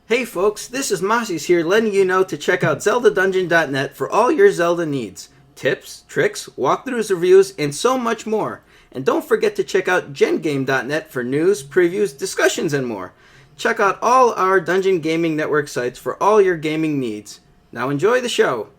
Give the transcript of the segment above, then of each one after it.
Hey folks, this is Mossies here letting you know to check out ZeldaDungeon.net for all your Zelda needs. Tips, tricks, walkthroughs, reviews, and so much more. And don't forget to check out GenGame.net for news, previews, discussions, and more. Check out all our Dungeon Gaming Network sites for all your gaming needs. Now enjoy the show.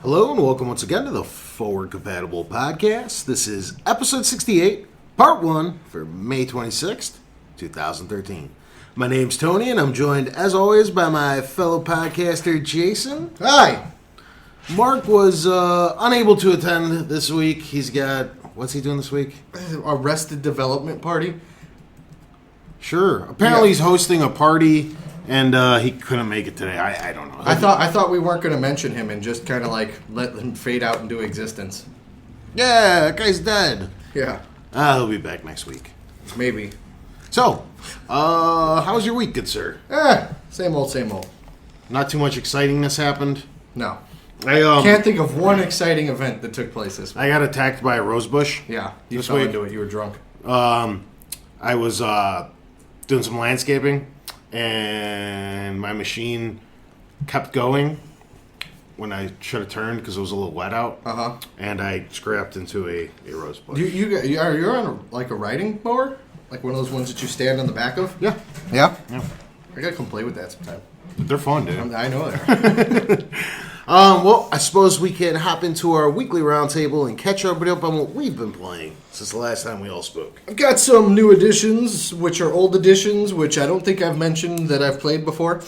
Hello and welcome once again to the Forward Compatible Podcast. This is episode 68, part 1 for May 26th, 2013. My name's Tony and I'm joined as always by my fellow podcaster Jason. Hi! Mark was unable to attend this week. He's got, what's he doing this week? Arrested Development Party. Sure. Apparently he's hosting a party and he couldn't make it today. I don't know. I thought we weren't going to mention him and just kind of like let him fade out into existence. Yeah, that guy's dead. Yeah. He'll be back next week. Maybe. So, how was your week, good sir? Same old, same old. Not too much excitingness happened. No. I can't think of one exciting event that took place this week. I got attacked by a rosebush. Yeah, you this fell week. into it. You were drunk. I was doing some landscaping, and my machine kept going when I should have turned because it was a little wet out. And I scrapped into a rosebush. You're on a riding mower? Like one of those ones that you stand on the back of? Yeah. Yeah? Yeah. I gotta come play with that sometime. They're fun, dude. I know they are. Well, I suppose we can hop into our weekly roundtable and catch everybody up on what we've been playing since the last time we all spoke. I've got some new additions, which are old additions, which I don't think I've mentioned that I've played before.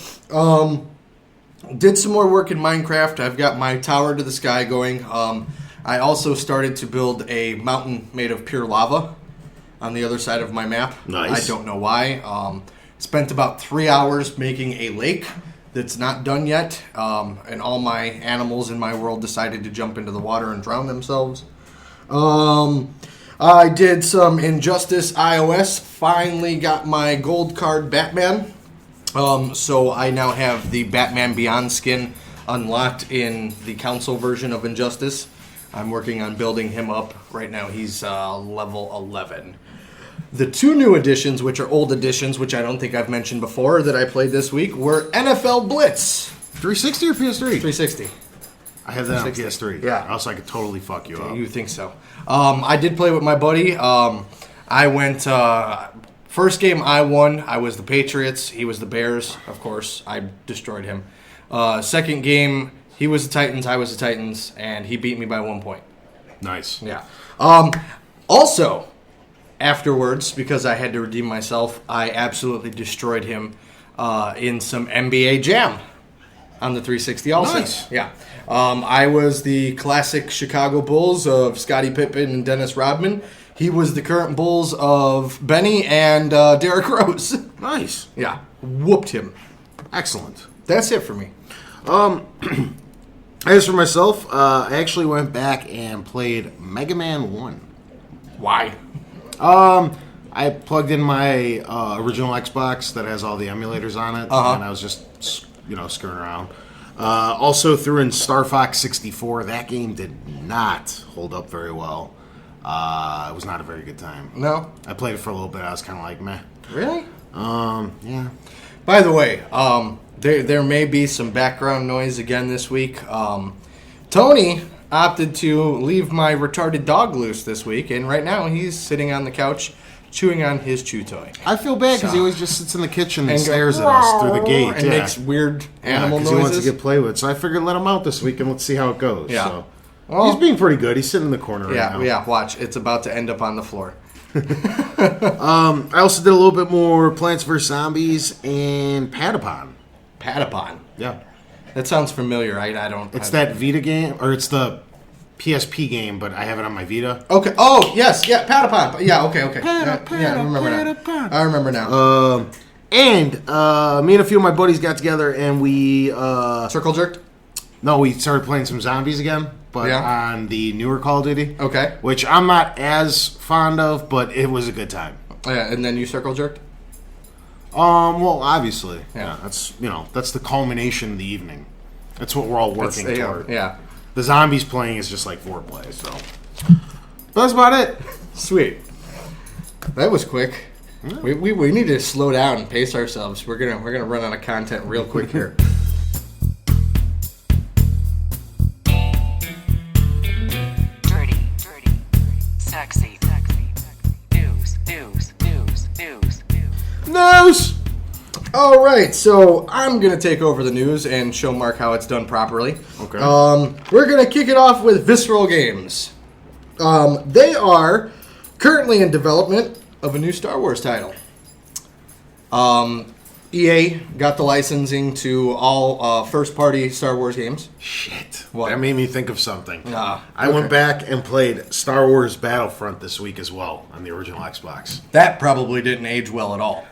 Did some more work in Minecraft. I've got my tower to the sky going. I also started to build a mountain made of pure lava on the other side of my map. Nice. I don't know why. Spent about 3 hours making a lake that's not done yet, and all my animals in my world decided to jump into the water and drown themselves. I did some Injustice iOS, finally got my gold card Batman, so I now have the Batman Beyond skin unlocked in the console version of Injustice. I'm working on building him up. Right now he's level 11. The two new additions, which are old additions, which I don't think I've mentioned before, that I played this week, were NFL Blitz. 360 or PS3? 360. I have that on PS3. Yeah. Else I could totally fuck you up. You think so. I did play with my buddy. I went... first game I won. I was the Patriots. He was the Bears, of course. I destroyed him. Second game, he was the Titans. I was the Titans. And he beat me by 1 point. Nice. Yeah. Also... Afterwards, because I had to redeem myself, I absolutely destroyed him in some NBA Jam on the 360 also. Nice. Yeah. I was the classic Chicago Bulls of Scottie Pippen and Dennis Rodman. He was the current Bulls of Benny and Derrick Rose. Nice. Yeah. Whooped him. Excellent. That's it for me. As for myself, I actually went back and played Mega Man 1. Why? I plugged in my original Xbox that has all the emulators on it, and I was just, screwing around. Also threw in Star Fox 64. That game did not hold up very well. It was not a very good time. No? I played it for a little bit. I was kind of like, meh. Really? Yeah. By the way, there may be some background noise again this week. Tony opted to leave my retarded dog loose this week, and right now he's sitting on the couch chewing on his chew toy. I feel bad because he always just sits in the kitchen and stares at us through the gate. And makes weird animal noises. He wants to get played with. So I figured let him out this week and let's see how it goes. Yeah. So. Well, he's being pretty good. He's sitting in the corner right now. Yeah, watch. It's about to end up on the floor. I also did a little bit more Plants vs. Zombies and Patapon. Patapon. Yeah. That sounds familiar. I don't. It's that Vita game, or it's the PSP game, but I have it on my Vita. Okay. Oh, yes. Yeah, Patapon. Yeah, okay. Yeah, I remember now. I remember now. And me and a few of my buddies got together and we... Circle jerked? No, we started playing some zombies again, but on the newer Call of Duty. Okay. Which I'm not as fond of, but it was a good time. Yeah, and then you circle jerked? Well, obviously. Yeah. That's the culmination of the evening. That's what we're all working toward. Yeah. The zombies playing is just like foreplay, so... But that's about it. Sweet. That was quick. Yeah. We need to slow down and pace ourselves. We're gonna run out of content real quick here. Dirty, sexy, News! All right, so I'm going to take over the news and show Mark how it's done properly. Okay. We're going to kick it off with Visceral Games. They are currently in development of a new Star Wars title. EA got the licensing to all first-party Star Wars games. Shit. What? That made me think of something. Ah, I went back and played Star Wars Battlefront this week as well on the original Xbox. That probably didn't age well at all.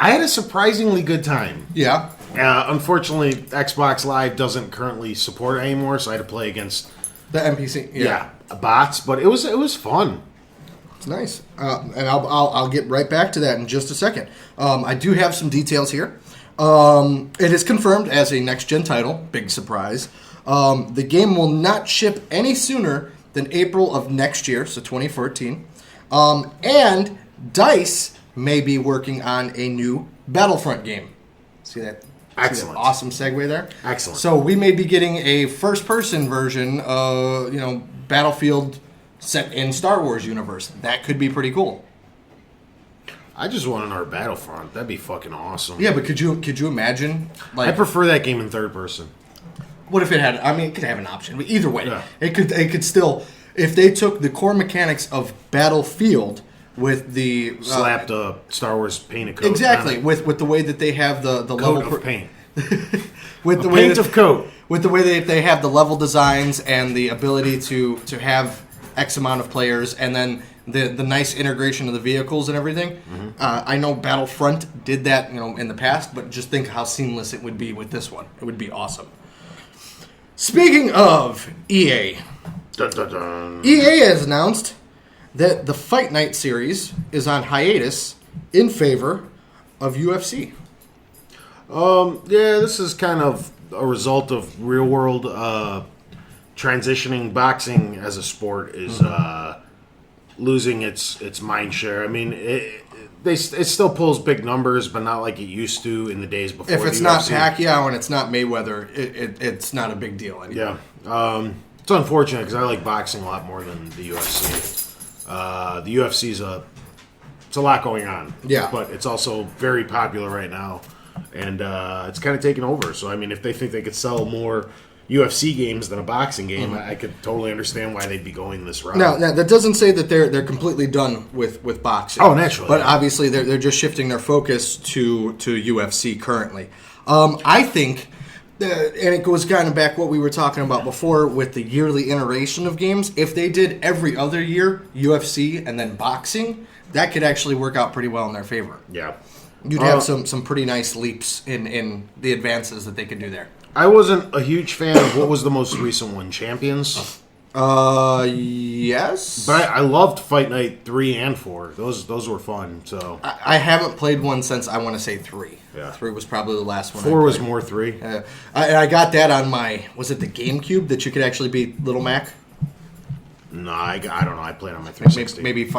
I had a surprisingly good time. Yeah. Unfortunately, Xbox Live doesn't currently support it anymore, so I had to play against The NPC. bots. But it was fun. It's nice, and I'll get right back to that in just a second. I do have some details here. It is confirmed as a next-gen title. Big surprise. The game will not ship any sooner than April of next year, so 2014. And DICE may be working on a new Battlefront game. See that? Excellent. See that awesome segue there? Excellent. So we may be getting a first-person version of, Battlefield set in Star Wars universe. That could be pretty cool. I just want another Battlefront. That'd be fucking awesome. Yeah, but could you imagine? I prefer that game in third person. What if it had? I mean, it could have an option. But either way, Yeah. it could still. If they took the core mechanics of Battlefield with the Slapped a Star Wars painted coat. exactly on it. with the way that they have the Coat level of paint. with the A way paint that, of coat. with the way that they have the level designs and the ability to have X amount of players, and then the nice integration of the vehicles and everything. Mm-hmm. I know Battlefront did that, in the past, but just think how seamless it would be with this one. It would be awesome. Speaking of EA, Dun, dun, dun. EA has announced that the Fight Night series is on hiatus in favor of UFC. Yeah, this is kind of a result of real world transitioning. Boxing as a sport is losing its mind share. I mean, it still pulls big numbers, but not like it used to in the days before. If it's the not UFC. Pacquiao and it's not Mayweather, it's not a big deal anymore. Yeah, it's unfortunate because I like boxing a lot more than the UFC. The UFC's it's a lot going on. Yeah. But it's also very popular right now, and it's kind of taken over. So I mean, if they think they could sell more UFC games than a boxing game, I could totally understand why they'd be going this route. Now that doesn't say that they're completely done with boxing. Oh, naturally, But yeah. obviously they're just shifting their focus to UFC currently. I think, and it goes kind of back what we were talking about before with the yearly iteration of games. If they did every other year UFC and then boxing, that could actually work out pretty well in their favor. Yeah. You'd have some pretty nice leaps in the advances that they could do there. I wasn't a huge fan of what was the most recent one, Champions. Yes. But I loved Fight Night 3 and 4. Those were fun. So I haven't played one since, I want to say 3. Yeah. 3 was probably the last one. 4 was more 3. I got that on my, was it the GameCube that you could actually beat Little Mac? No, I don't know. I played on my 360. Maybe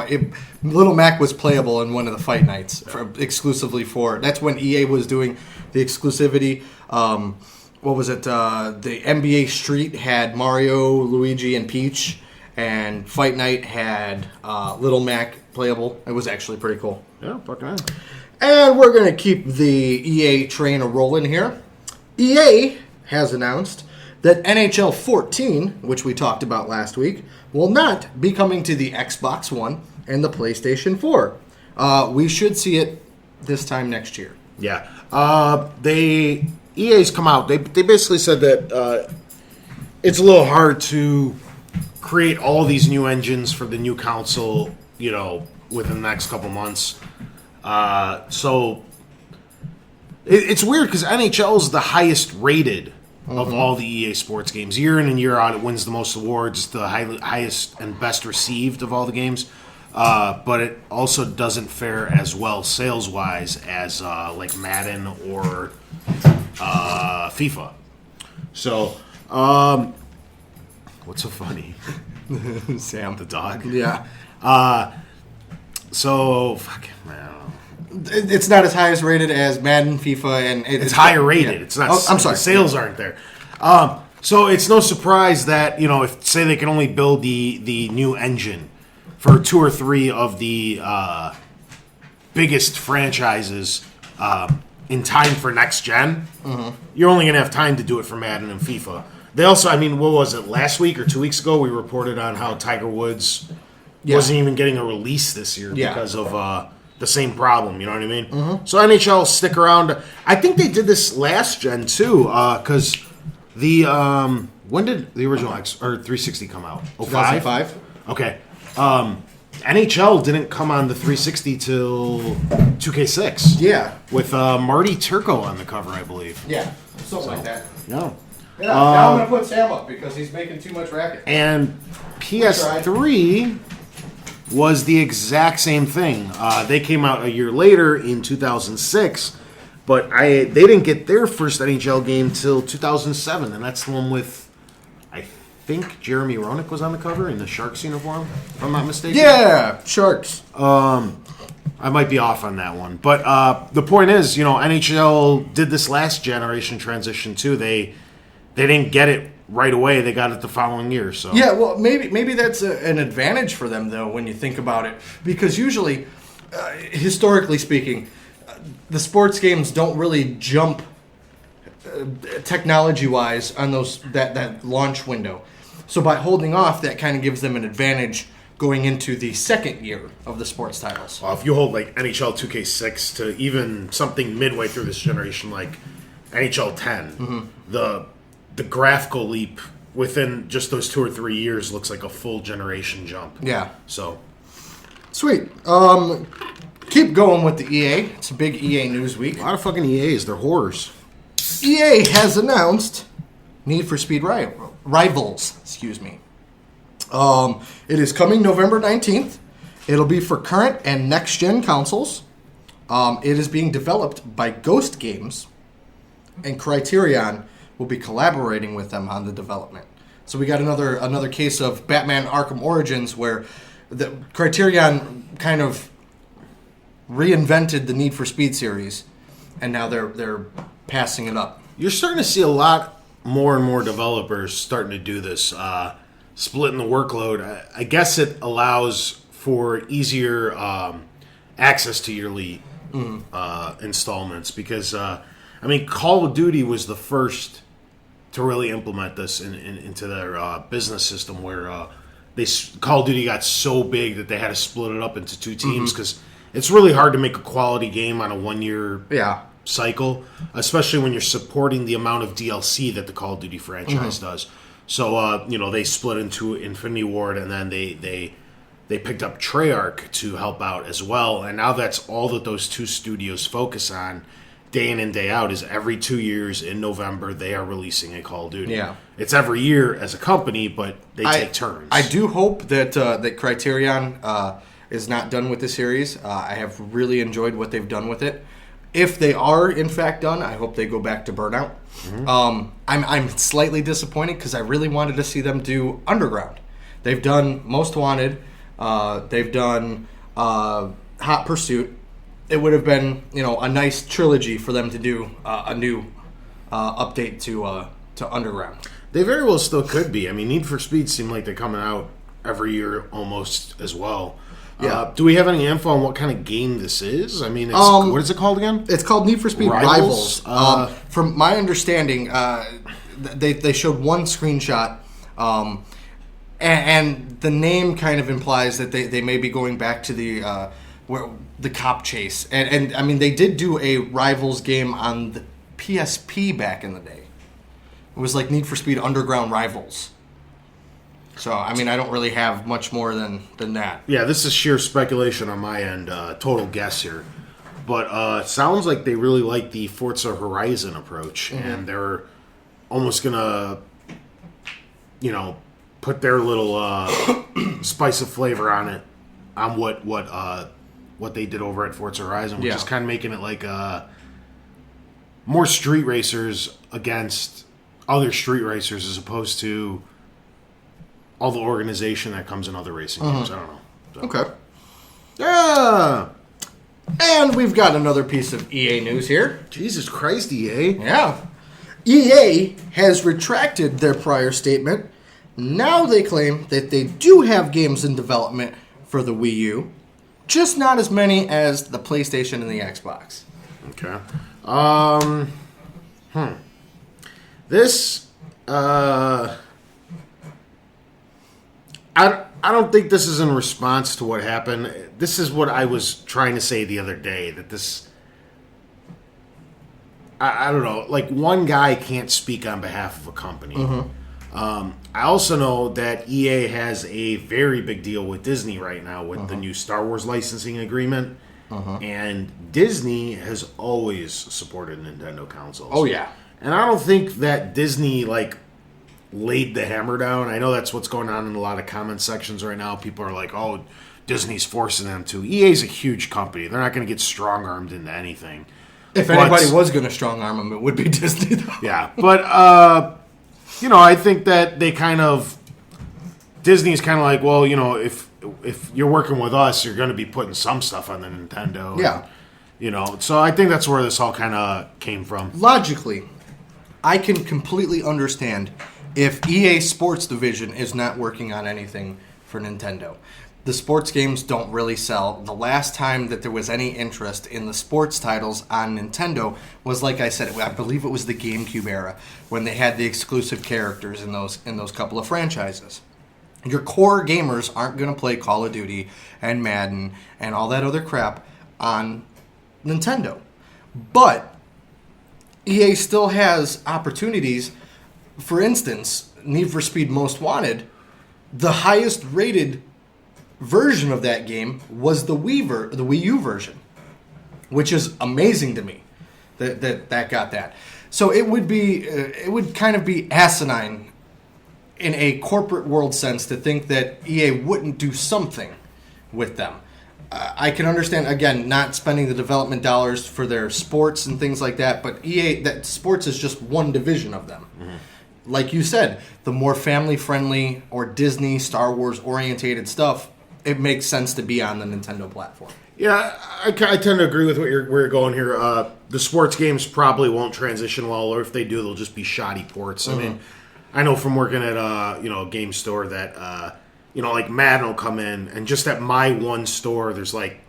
Little Mac was playable in one of the Fight Nights exclusively for. That's when EA was doing the exclusivity. What was it? The NBA Street had Mario, Luigi, and Peach, and Fight Night had Little Mac playable. It was actually pretty cool. Yeah, fucking hell. And we're going to keep the EA train a-rolling here. EA has announced that NHL 14, which we talked about last week, will not be coming to the Xbox One and the PlayStation 4. We should see it this time next year. Yeah. They EA's come out. They basically said that it's a little hard to create all these new engines for the new console, within the next couple months. So it's weird because NHL is the highest rated of all the EA Sports games. Year in and year out, it wins the most awards, the highest and best received of all the games. But it also doesn't fare as well sales-wise as like Madden or FIFA. So, what's so funny? Sam. The dog? Yeah. So, fucking, man. It's not as high as rated as Madden, FIFA, and It's higher rated. Yeah. It's not. I'm sorry. The sales aren't there. So it's no surprise that if say they can only build the new engine for 2 or 3 of the biggest franchises in time for next gen, you're only going to have time to do it for Madden and FIFA. They also, what was it, last week or 2 weeks ago, we reported on how Tiger Woods wasn't even getting a release this year because of the same problem, you know what I mean? So NHL stick around. I think they did this last gen too, because the when did the original X or 360 come out? 2005. Okay. NHL didn't come on the 360 till 2K6. Yeah. With Marty Turco on the cover, I believe. Yeah. Something like that. No. Yeah, now I'm going to put Sam up because he's making too much racket. And PS3 was the exact same thing. They came out a year later in 2006, but they didn't get their first NHL game till 2007, and that's the one with, I think Jeremy Roenick was on the cover in the Sharks uniform, if I'm not mistaken. Yeah, Sharks. I might be off on that one, but the point is, NHL did this last generation transition too. They didn't get it right away. They got it the following year. So yeah, well, maybe that's an advantage for them though when you think about it, because usually, historically speaking, the sports games don't really jump technology-wise on that launch window. So by holding off, that kind of gives them an advantage going into the second year of the sports titles. Well, if you hold like NHL 2K6 to even something midway through this generation, like NHL 10, the graphical leap within just those 2 or 3 years looks like a full generation jump. Yeah. So Sweet. Keep going with the EA. It's a big EA news week. a lot of fucking EAs, they're whores. EA has announced Need for Speed Rivals. Excuse me. It is coming November 19th. It'll be for current and next-gen consoles. It is being developed by Ghost Games, and Criterion will be collaborating with them on the development. So we got another case of Batman Arkham Origins where the Criterion kind of reinvented the Need for Speed series, and now they're passing it up. You're starting to see a lot more and more developers starting to do this, splitting the workload. I guess it allows for easier access to yearly installments because, Call of Duty was the first to really implement this into their business system where Call of Duty got so big that they had to split it up into 2 teams because it's really hard to make a quality game on a 1-year cycle, especially when you're supporting the amount of DLC that the Call of Duty franchise does. So, they split into Infinity Ward, and then they picked up Treyarch to help out as well. And now that's all that those 2 studios focus on day in and day out is every 2 years in November they are releasing a Call of Duty. Yeah. It's every year as a company, but they take turns. I do hope that Criterion is not done with the series. I have really enjoyed what they've done with it. If they are in fact done, I hope they go back to Burnout. I'm slightly disappointed because I really wanted to see them do Underground. They've done Most Wanted. They've done Hot Pursuit. It would have been a nice trilogy for them to do a new update to Underground. They very well still could be. Need for Speed seem like they're coming out every year almost as well. Yeah. Do we have any info on what kind of game this is? What is it called again? It's called Need for Speed Rivals? From my understanding, they showed one screenshot, and the name kind of implies that they may be going back to the cop chase. And they did do a Rivals game on PSP back in the day. It was like Need for Speed Underground Rivals. So, I mean, I don't really have much more than that. Yeah, this is sheer speculation on my end, total guess here. But it sounds like they really like the Forza Horizon approach, and they're almost going to, put their little spice of flavor on it, on what they did over at Forza Horizon, which is kind of making it like more street racers against other street racers as opposed to all the organization that comes in other racing games. I don't know. So. Okay. Yeah. And we've got another piece of EA news here. Jesus Christ, EA. Yeah. EA has retracted their prior statement. Now they claim that they do have games in development for the Wii U, just not as many as the PlayStation and the Xbox. Okay. This, I don't think this is in response to what happened. This is what I was trying to say the other day, that this, I don't know, like one guy can't speak on behalf of a company. I also know that EA has a very big deal with Disney right now with the new Star Wars licensing agreement. And Disney has always supported Nintendo consoles. Oh, yeah. And I don't think that Disney, laid the hammer down. I know that's what's going on in a lot of comment sections right now. People are like, oh, Disney's forcing them to. EA's a huge company. They're not going to get strong-armed into anything. If anybody was going to strong-arm them, it would be Disney, though. Yeah, but, I think that they kind of... Disney's kind of like, well, if you're working with us, you're going to be putting some stuff on the Nintendo. Yeah. And, so I think that's where this all kind of came from. Logically, I can completely understand if EA Sports Division is not working on anything for Nintendo. The sports games don't really sell. The last time that there was any interest in the sports titles on Nintendo was, like I said, I believe it was the GameCube era when they had the exclusive characters in those couple of franchises. Your core gamers aren't going to play Call of Duty and Madden and all that other crap on Nintendo. But EA still has opportunities. For instance, Need for Speed Most Wanted, the highest rated version of that game was the Wii U version, which is amazing to me that got that. So it would kind of be asinine in a corporate world sense to think that EA wouldn't do something with them. I can understand, again, not spending the development dollars for their sports and things like that, but EA, that sports is just one division of them. Like you said, the more family-friendly or Disney, Star Wars-orientated stuff, it makes sense to be on the Nintendo platform. Yeah, I tend to agree with where you're going here. The sports games probably won't transition well, or if they do, they'll just be shoddy ports. I mean, I know from working at a game store that like Madden will come in, and just at my one store, there's 200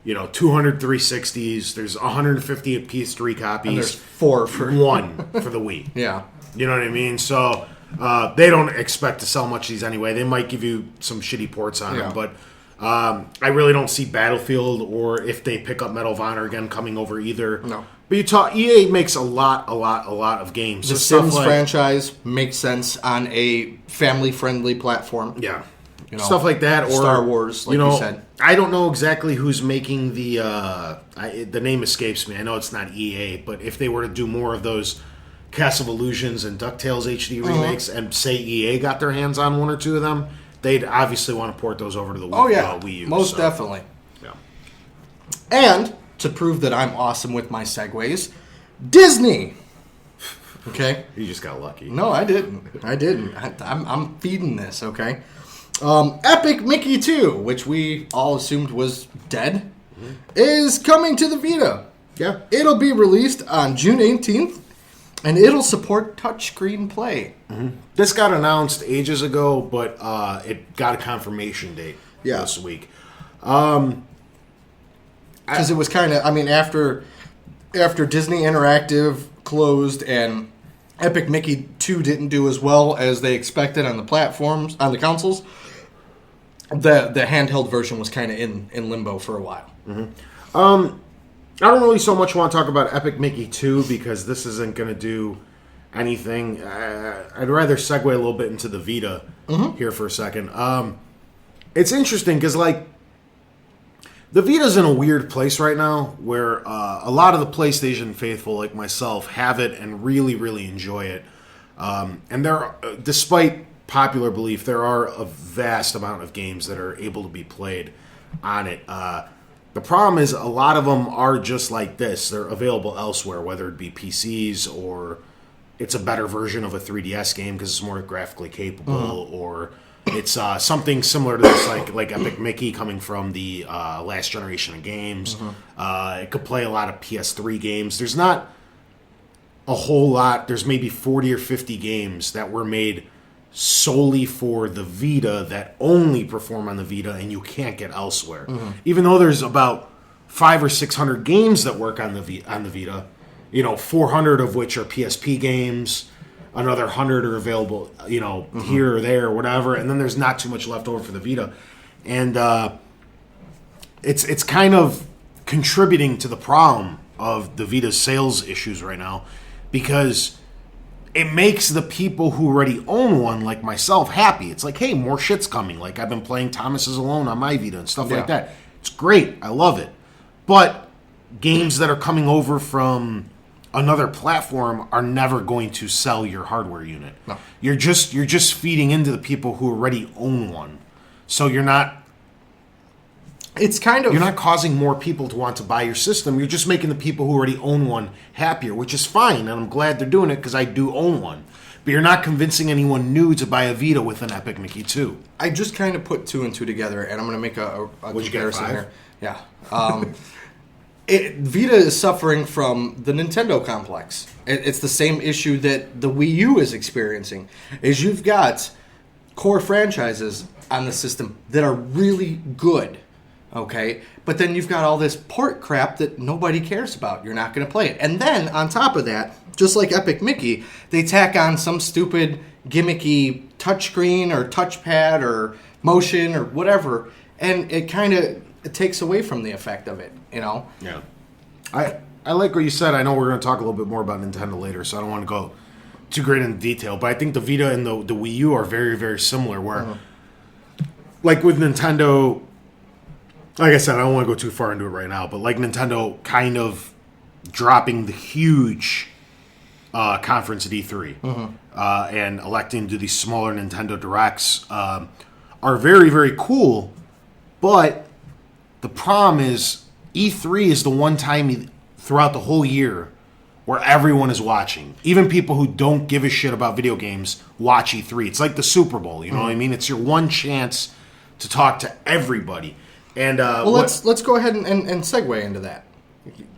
360s, there's 150 of PS3 copies, And there's 4 for one for the Wii. Yeah. You know what I mean? So they don't expect to sell much of these anyway. They might give you some shitty ports on them, but I really don't see Battlefield or if they pick up Medal of Honor again coming over either. No. But EA makes a lot of games. The so Sims franchise makes sense on a family-friendly platform. Yeah. Stuff like that, or Star Wars, like you said. I don't know exactly who's making the name escapes me. I know it's not EA, but if they were to do more of those Cast of Illusions and DuckTales HD remakes, and say EA got their hands on one or two of them, they'd obviously want to port those over to the Wii U. Most definitely. Yeah. And to prove that I'm awesome with my segues, Disney. Okay. You just got lucky. No, I didn't. I'm feeding this. Okay. Epic Mickey 2, which we all assumed was dead, is coming to the Vita. Yeah. It'll be released on June 18th, and it'll support touchscreen play. This got announced ages ago, but it got a confirmation date this week. Because it was kind of, after Disney Interactive closed and Epic Mickey 2 didn't do as well as they expected on the platforms, on the consoles, the handheld version was kind of in limbo for a while. I don't really so much want to talk about Epic Mickey 2 because this isn't going to do anything. I'd rather segue a little bit into the Vita here for a second. It's interesting because, like, the Vita's in a weird place right now where a lot of the PlayStation faithful, like myself, have it and really, really enjoy it. And despite popular belief, there are a vast amount of games that are able to be played on it. The problem is a lot of them are just like this. They're available elsewhere, whether it be PCs or it's a better version of a 3DS game because it's more graphically capable, or it's something similar to this, like Epic Mickey coming from the last generation of games. It could play a lot of PS3 games. There's not a whole lot. There's maybe 40 or 50 games that were made solely for the Vita that only perform on the Vita and you can't get elsewhere. Even though there's about 500 or 600 games that work on the Vita, 400 of which are PSP games, another 100 are available, here or there, or whatever, and then there's not too much left over for the Vita. And it's kind of contributing to the problem of the Vita's sales issues right now, because it makes the people who already own one, like myself, happy. It's like, hey, more shit's coming. Like, I've been playing Thomas is Alone on my Vita and stuff like that. It's great. I love it. But games that are coming over from another platform are never going to sell your hardware unit. No. You're just feeding into the people who already own one. So you're not... You're not causing more people to want to buy your system. You're just making the people who already own one happier, which is fine, and I'm glad they're doing it because I do own one. But you're not convincing anyone new to buy a Vita with an Epic Mickey 2. I just kind of put 2 and 2 together, and I'm going to make a comparison here. Yeah. Vita is suffering from the Nintendo complex. It's the same issue that the Wii U is experiencing. Is you've got core franchises on the system that are really good. Okay, but then you've got all this port crap that nobody cares about. You're not going to play it. And then, on top of that, just like Epic Mickey, they tack on some stupid gimmicky touchscreen or touchpad or motion or whatever, and it kind of takes away from the effect of it, Yeah. I like what you said. I know we're going to talk a little bit more about Nintendo later, so I don't want to go too great into detail, but I think the Vita and the Wii U are very, very similar, where, like with Nintendo... Like I said, I don't want to go too far into it right now, but like Nintendo kind of dropping the huge conference at E3 and electing to these smaller Nintendo Directs are very, very cool. But the problem is E3 is the one time throughout the whole year where everyone is watching. Even people who don't give a shit about video games watch E3. It's like the Super Bowl, you know what I mean? It's your one chance to talk to everybody. And let's go ahead and segue into that.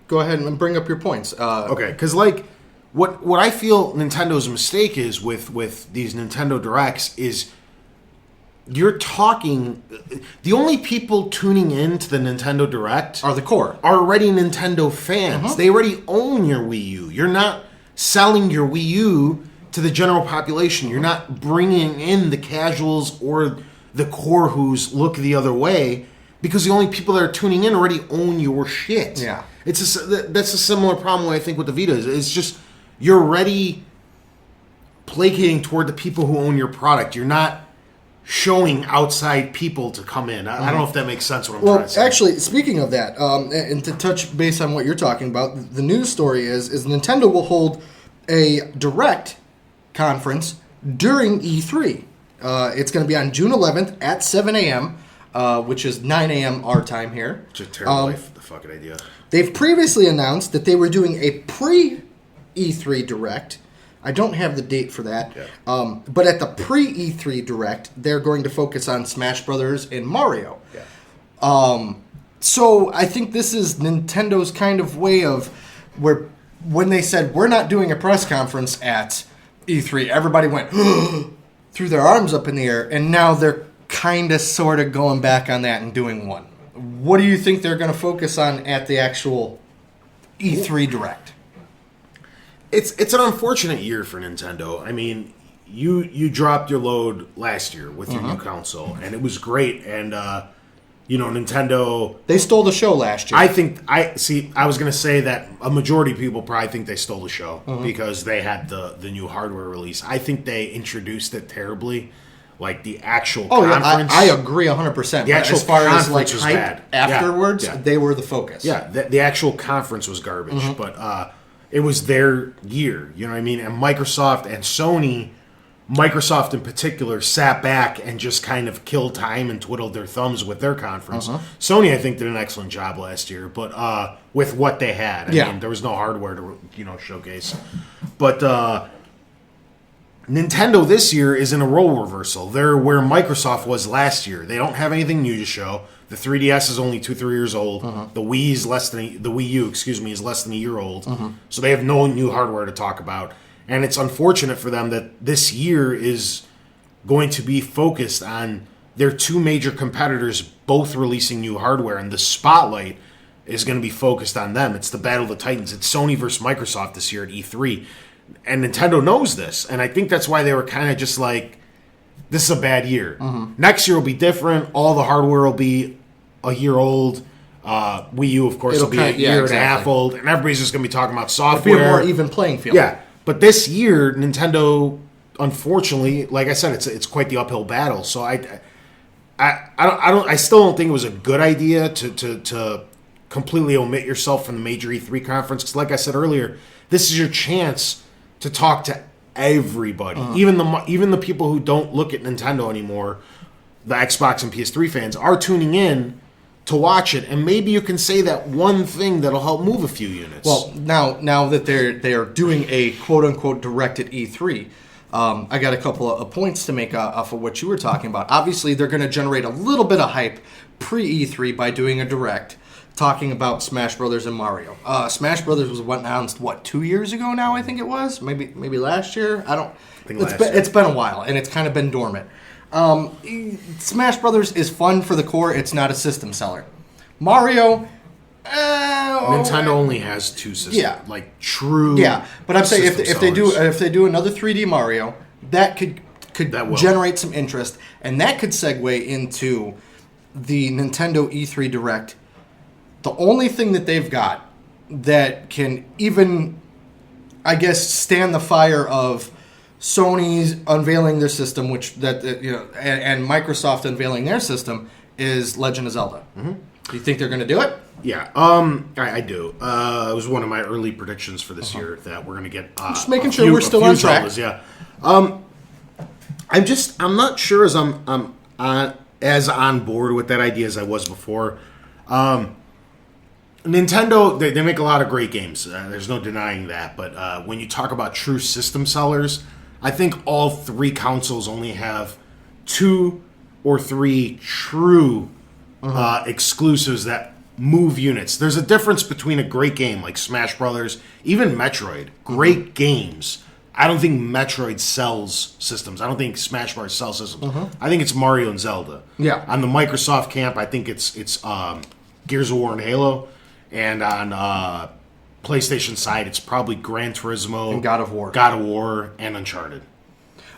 Go ahead and bring up your points. Okay, because like what I feel Nintendo's mistake is with these Nintendo Directs is you're talking. The only people tuning in to the Nintendo Direct are the core, are already Nintendo fans. They already own your Wii U. You're not selling your Wii U to the general population. You're not bringing in the casuals or the core who's look the other way. Because the only people that are tuning in already own your shit. Yeah. That's a similar problem I think with the Vita. It's just you're already placating toward the people who own your product. You're not showing outside people to come in. I don't know if that makes sense what I'm trying to say. Well, actually, speaking of that, and to touch base on what you're talking about, the news story is Nintendo will hold a Direct conference during E3. It's going to be on June 11th at 7 a.m., which is 9 a.m. our time here. It's a terrible fucking idea. They've previously announced that they were doing a pre-E3 Direct. I don't have the date for that. Yeah. But at the pre-E3 Direct, they're going to focus on Smash Brothers and Mario. Yeah. So I think this is Nintendo's kind of way of where when they said, we're not doing a press conference at E3, everybody went threw their arms up in the air, and now they're kind of sort of going back on that and doing one. What do you think they're going to focus on at the actual E3 Direct? It's an unfortunate year for Nintendo. I mean, you dropped your load last year with your new console, and it was great. And Nintendo. They stole the show last year. I was going to say that a majority of people probably think they stole the show because they had the new hardware release. I think they introduced it terribly. Like the actual conference. Yeah, I agree 100%. The actual as far as conference like was hype bad. afterwards, Yeah. they were the focus. Yeah, the actual conference was garbage, but it was their year. You know what I mean? And Microsoft and Sony, Microsoft in particular, sat back and just kind of killed time and twiddled their thumbs with their conference. Sony, I think, did an excellent job last year, but with what they had. I mean, there was no hardware to showcase. But Nintendo this year is in a role reversal. They're where Microsoft was last year. They don't have anything new to show. The 3DS is only 2-3 years old. The Wii is the Wii U, is less than a year old. So they have no new hardware to talk about. And it's unfortunate for them that this year is going to be focused on their two major competitors both releasing new hardware, and the spotlight is going to be focused on them. It's the Battle of the Titans. It's Sony versus Microsoft this year at E3. And Nintendo knows this, and I think that's why they were kind of just like, this is a bad year. Next year will be different. All the hardware will be a year old. Wii U, of course, will be a year and a half old, and everybody's just going to be talking about software. It'll be a more even playing field. Yeah, but this year, Nintendo, unfortunately, like I said, it's quite the uphill battle. So I still don't think it was a good idea to completely omit yourself from the major E3 conference, because, like I said earlier, this is your chance to talk to everybody, even the people who don't look at Nintendo anymore. The Xbox and PS3 fans are tuning in to watch it, and maybe you can say that one thing that'll help move a few units. Well, now that they are doing a quote unquote direct at E3, I got a couple of points to make off of what you were talking about. Obviously, they're going to generate a little bit of hype pre E3 by doing a direct, talking about Smash Brothers and Mario. Smash Brothers was announced 2 years ago now. I think it was maybe last year. It's been a while, and it's kind of been dormant. Smash Brothers is fun for the core. It's not a system seller. Mario, Nintendo only has two systems, like true. Yeah, but I'm saying if they sellers. do another 3D Mario, that could generate some interest, and that could segue into the Nintendo E3 Direct. The only thing that they've got that can even, I guess, stand the fire of Sony's unveiling their system, and Microsoft unveiling their system, is Legend of Zelda. Do you think they're going to do it? Yeah, I do. It was one of my early predictions for this year that we're going to get. Just making sure we're still on track. Zeldas, yeah. I'm not sure as I'm as on board with that idea as I was before. Nintendo, they make a lot of great games. There's no denying that. But when you talk about true system sellers, I think all three consoles only have 2 or 3 true exclusives that move units. There's a difference between a great game like Smash Brothers, even Metroid. Great games. I don't think Metroid sells systems. I don't think Smash Bros. Sells systems. I think it's Mario and Zelda. Yeah. On the Microsoft camp, I think it's Gears of War and Halo. And on PlayStation side, it's probably Gran Turismo, and God of War, and Uncharted.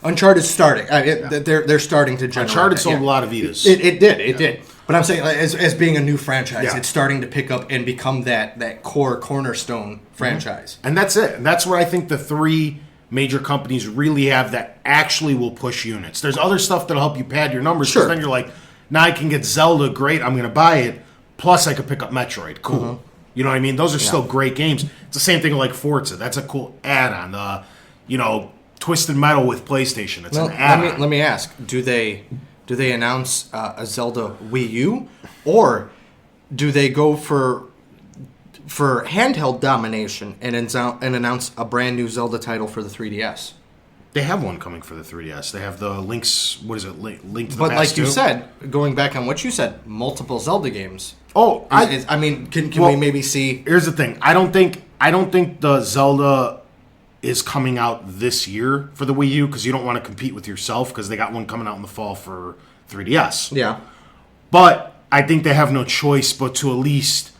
Uncharted's starting. They're starting to generate. Uncharted sold a lot of Vitas. It did. But I'm saying, as being a new franchise, it's starting to pick up and become that cornerstone franchise. And that's it. And that's where I think the 3 major companies really have that actually will push units. There's other stuff that'll help you pad your numbers. Sure. Then you're like, now I can get Zelda, great, I'm going to buy it. Plus I could pick up Metroid, cool. You know what I mean? Those are still great games. It's the same thing like Forza. That's a cool add-on. Twisted Metal with PlayStation. It's an add-on. Let me ask: Do they announce a Zelda Wii U, or do they go for handheld domination and announce a brand new Zelda title for the 3DS? They have one coming for the 3DS. They have the Link's. What is it? Link to the Past. But like you said, going back on what you said, multiple Zelda games. Oh, can we maybe see? Here's the thing. I don't think the Zelda is coming out this year for the Wii U, because you don't want to compete with yourself, because they got one coming out in the fall for 3DS. Yeah. But I think they have no choice but to at least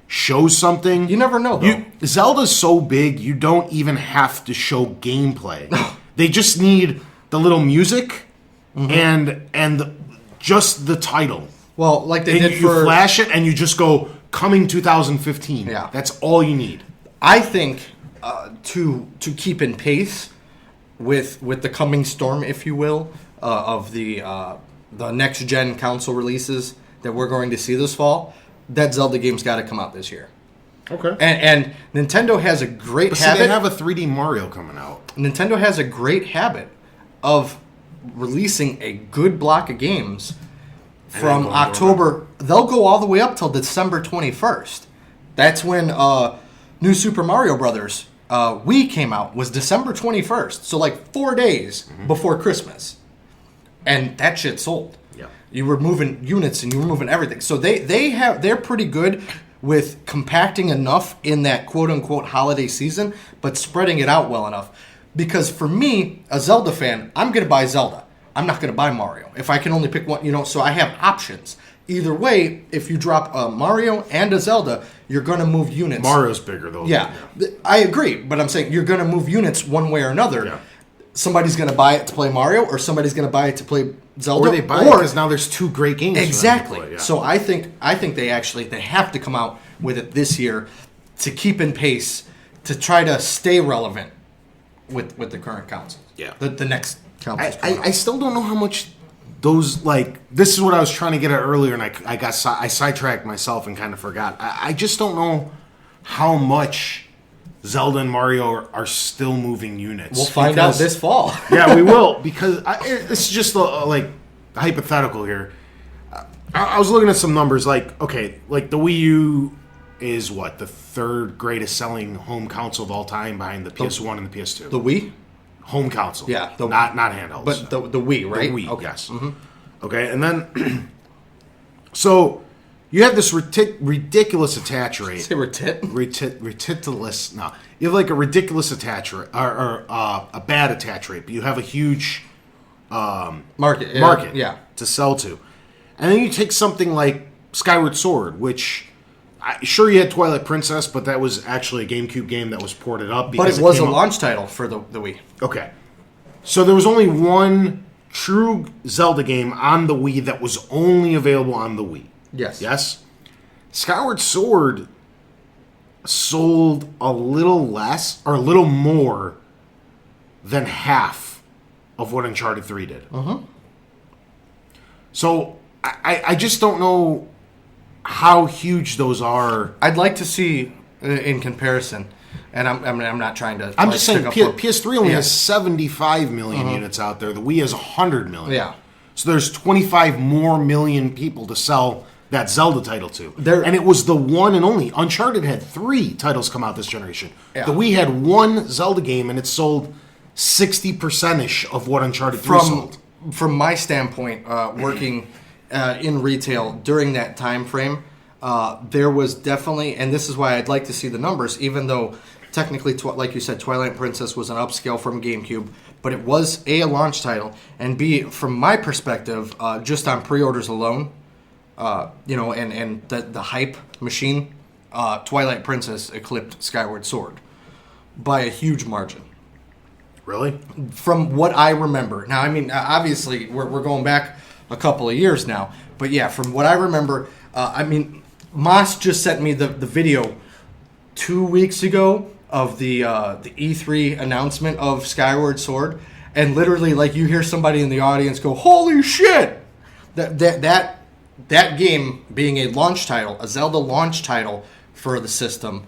show something. You never know, though. Zelda's so big, you don't even have to show gameplay. They just need the little music and just the title. Well, like they And did you for flash it, and you just go coming 2015. Yeah. That's all you need. I think to keep in pace with the coming storm, if you will, of the next gen console releases that we're going to see this fall, that Zelda game's got to come out this year. Okay. And Nintendo has a great But habit. they have a 3D Mario coming out. Nintendo has a great habit of releasing a good block of games from going October. They'll go all the way up till December 21st. That's when New Super Mario Brothers Wii came out. Was December 21st. So like 4 days before Christmas, and that shit sold. Yeah. You were moving units and you were moving everything. So they're pretty good with compacting enough in that quote unquote holiday season, but spreading it out well enough. Because for me, a Zelda fan, I'm going to buy Zelda. I'm not going to buy Mario. If I can only pick one, so I have options. Either way, if you drop a Mario and a Zelda, you're going to move units. Mario's bigger, though. Yeah, I agree. But I'm saying you're going to move units one way or another. Yeah. Somebody's going to buy it to play Mario, or somebody's going to buy it to play Zelda. Or they buy it because now there's 2 great games. for them to Exactly. play, yeah. So I think they have to come out with it this year to keep in pace, to try to stay relevant with the current consoles. Yeah. The next consoles. I still don't know how much those, like, this is what I was trying to get at earlier, and I sidetracked myself and kind of forgot. I just don't know how much Zelda and Mario are still moving units. We'll find out this fall. Yeah, we will, because it's just like hypothetical here. I was looking at some numbers, like, okay, like the Wii U is what, the 3rd greatest selling home console of all time behind the PS1 and the PS2. The Wii? Home console. Yeah. Not handhelds. But the Wii, right? The Wii, Okay. yes. Okay, and then, so you have this ridiculous attach rate. Say we're tit? Ridiculous. No, you have like a ridiculous attach rate, or a bad attach rate, but you have a huge Market. Yeah. to sell to. And then you take something like Skyward Sword, which, sure you had Twilight Princess, but that was actually a GameCube game that was ported up. But it was a launch title for the Wii. Okay. So there was only one true Zelda game on the Wii that was only available on the Wii. Yes. Yes? Skyward Sword sold a little less, or a little more, than half of what Uncharted 3 did. So I just don't know how huge those are. I'd like to see in comparison, and I'm not trying to. I'm just saying PS3 only Yeah. has 75 million units out there. The Wii has 100 million. Yeah. So there's 25 more million people to sell that Zelda title to. There- And it was the one and only. Uncharted had 3 titles come out this generation. Yeah. The Wii had 1 Zelda game, and it sold 60%-ish of what Uncharted 3 sold. From my standpoint, working in retail during that time frame, there was definitely, and this is why I'd like to see the numbers, even though technically, like you said, Twilight Princess was an upscale from GameCube, but it was A launch title, and B, from my perspective, just on pre-orders alone, and the hype machine, Twilight Princess eclipsed Skyward Sword by a huge margin. Really? From what I remember. Now, I mean, obviously, we're going back a couple of years now. But yeah, from what I remember, Moss just sent me the video 2 weeks ago of the E3 announcement of Skyward Sword. And literally, like, you hear somebody in the audience go, "Holy shit!" That game being a launch title, a Zelda launch title for the system,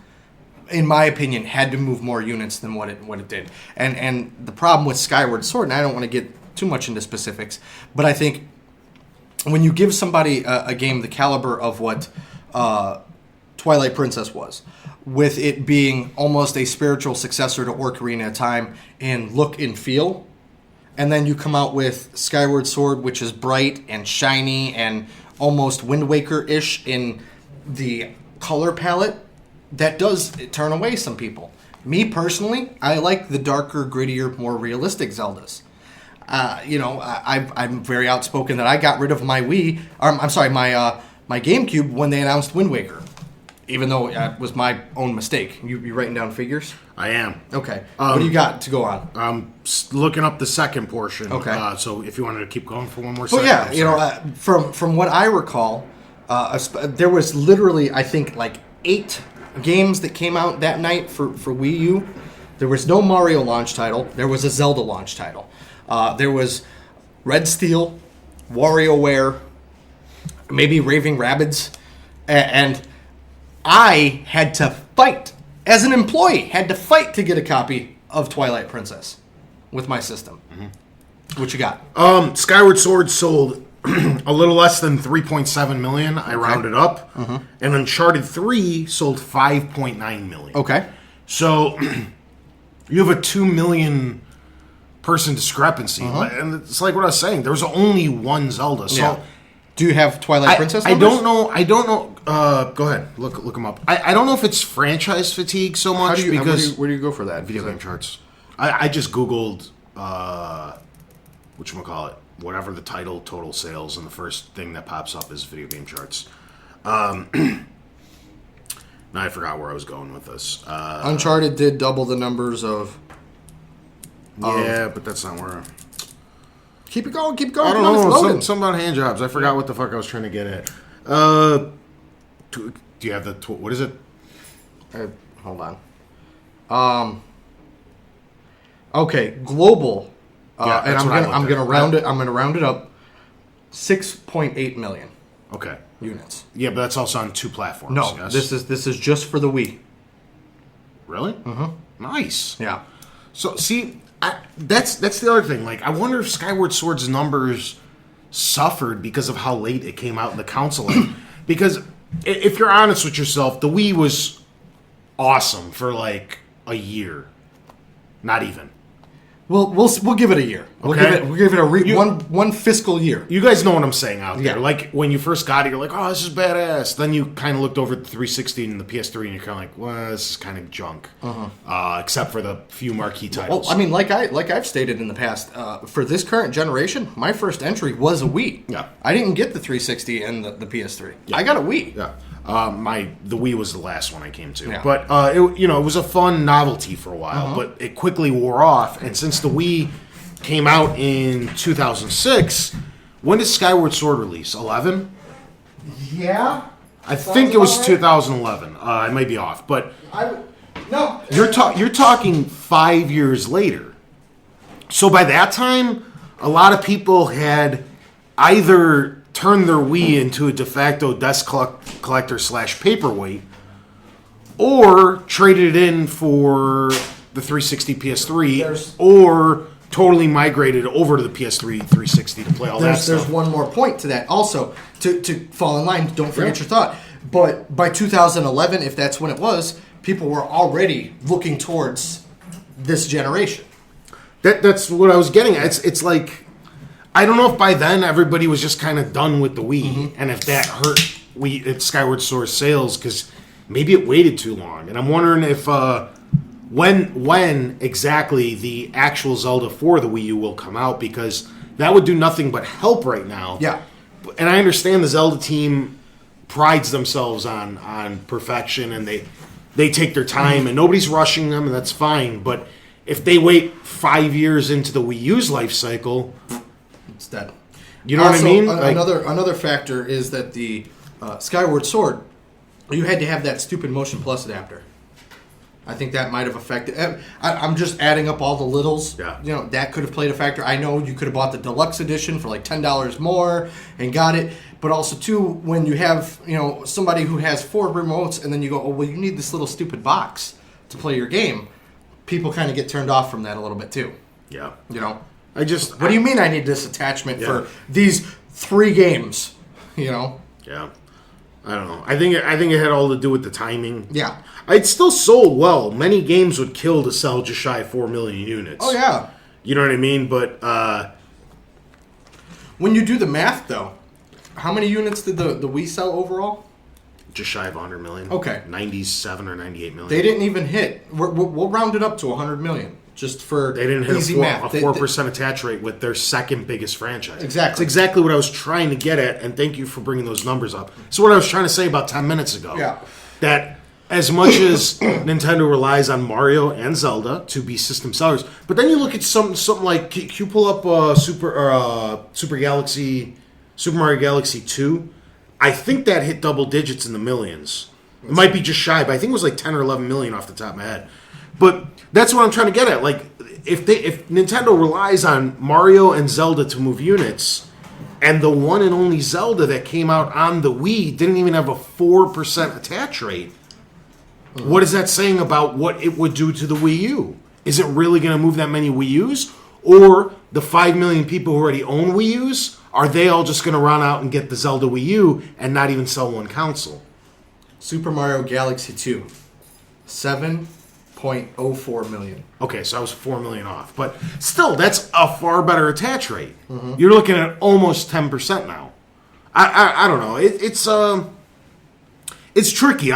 in my opinion, had to move more units than what it did. And the problem with Skyward Sword, and I don't want to get too much into specifics, but I think when you give somebody a game the caliber of what Twilight Princess was, with it being almost a spiritual successor to Ocarina of Time in look and feel, and then you come out with Skyward Sword, which is bright and shiny and almost Wind Waker-ish in the color palette, that does turn away some people. Me personally, I like the darker, grittier, more realistic Zeldas. I'm very outspoken that I got rid of my Wii. My GameCube when they announced Wind Waker. even though it was my own mistake. You writing down figures? I am. Okay. What do you got to go on? I'm looking up the second portion. Okay. So if you wanted to keep going for one more Well, second. yeah, from what I recall, there was literally, I think, like 8 games that came out that night for Wii U. There was no Mario launch title. There was a Zelda launch title. There was Red Steel, WarioWare, maybe Raving Rabbids, and I had to fight as an employee. Had to fight to get a copy of Twilight Princess with my system. Mm-hmm. What you got? Skyward Sword sold a little less than 3.7 million. I rounded up, and Uncharted 3 sold 5.9 million. Okay. So you have a 2 million person discrepancy, and it's like what I was saying. There was only one Zelda. So. Yeah. Do you have Twilight Princess I numbers? don't know. I don't know. Go ahead. Look them up. I don't know if it's franchise fatigue so much because where do you go for that? video game charts. I just Googled whatchamacallit, whatever the title, total sales, and the first thing that pops up is video game charts. Now I forgot where I was going with this. Uncharted did double the numbers of... Yeah, but that's not where... Keep it going. I don't know. Something about hand jobs. I forgot what the fuck I was trying to get at. Do you have the... What is it? Hold on. Okay, global. Yeah, and that's what I looked I'm at. gonna round it. I'm gonna round it up. 6.8 million Okay. units. Yeah, but that's also on 2 platforms. No, yes? this is just for the Wii. Really? Mm-hmm. Nice. Yeah. So, see, that's the other thing. Like, I wonder if Skyward Sword's numbers suffered because of how late it came out in the console. Because if you're honest with yourself, the Wii was awesome for like a year. Not even. We'll give it a year. We'll give it one fiscal year. You guys know what I'm saying out there. Yeah. Like, when you first got it, you're like, oh, this is badass. Then you kind of looked over at the 360 and the PS3, and you're kind of like, well, this is kind of junk. Except for the few marquee titles. Well, I mean, like I've stated in the past, for this current generation, my first entry was a Wii. Yeah. I didn't get the 360 and the PS3. Yeah. I got a Wii. Yeah. The Wii was the last one I came to. Yeah. But, it was a fun novelty for a while, but it quickly wore off. And since the Wii came out in 2006, when did Skyward Sword release? 11? Yeah. I think it was 2011. I may be off, but No. you're talking 5 years later. So by that time, a lot of people had either turned their Wii into a de facto desk collector / paperweight, or traded it in for the 360 PS3, or totally migrated over to the PS3 360 to play all that stuff. There's one more point to that. Also, to fall in line, don't forget your thought. But by 2011, if that's when it was, people were already looking towards this generation. That's what I was getting at. It's like, I don't know if by then everybody was just kind of done with the Wii, and if that hurt Skyward Sword sales, because maybe it waited too long. And I'm wondering if when exactly the actual Zelda for the Wii U will come out, because that would do nothing but help right now. Yeah. And I understand the Zelda team prides themselves on perfection, and they take their time, and nobody's rushing them, and that's fine. But if they wait 5 years into the Wii U's life cycle, It's dead. you know what I mean? Like, Another factor is that the Skyward Sword, you had to have that stupid Motion Plus adapter. I think that might have affected. I'm just adding up all the littles. Yeah. That could have played a factor. I know you could have bought the deluxe edition for like $10 more and got it. But also, too, when you have somebody who has 4 remotes and then you go, oh, well, you need this little stupid box to play your game, people kind of get turned off from that a little bit, too. yeah. What do you mean I need this attachment for these 3 games? Yeah. I don't know. I think it had all to do with the timing. Yeah. It still sold well. Many games would kill to sell just shy of 4 million units. Oh, yeah. You know what I mean? But when you do the math, though, how many units did the Wii sell overall? just shy of 100 million. Okay. 97 or 98 million. They didn't even hit. We'll round it up to 100 million. Just for They didn't hit easy a math. 4% attach rate with their second biggest franchise. Exactly. That's exactly what I was trying to get at, and thank you for bringing those numbers up. So what I was trying to say about 10 minutes ago. Yeah. That as much as Nintendo relies on Mario and Zelda to be system sellers, but then you look at something like, can you pull up Super Mario Galaxy 2? I think that hit double digits in the millions. It might be just shy, but I think it was like 10 or 11 million off the top of my head. But that's what I'm trying to get at. Like, if Nintendo relies on Mario and Zelda to move units, and the one and only Zelda that came out on the Wii didn't even have a 4% attach rate, what is that saying about what it would do to the Wii U? Is it really going to move that many Wii U's? Or the 5 million people who already own Wii U's, are they all just going to run out and get the Zelda Wii U and not even sell one console? Super Mario Galaxy 2, 7.04 million. Okay, so I was 4 million off. But still, that's a far better attach rate. You're looking at almost 10% now. I don't know. It's tricky.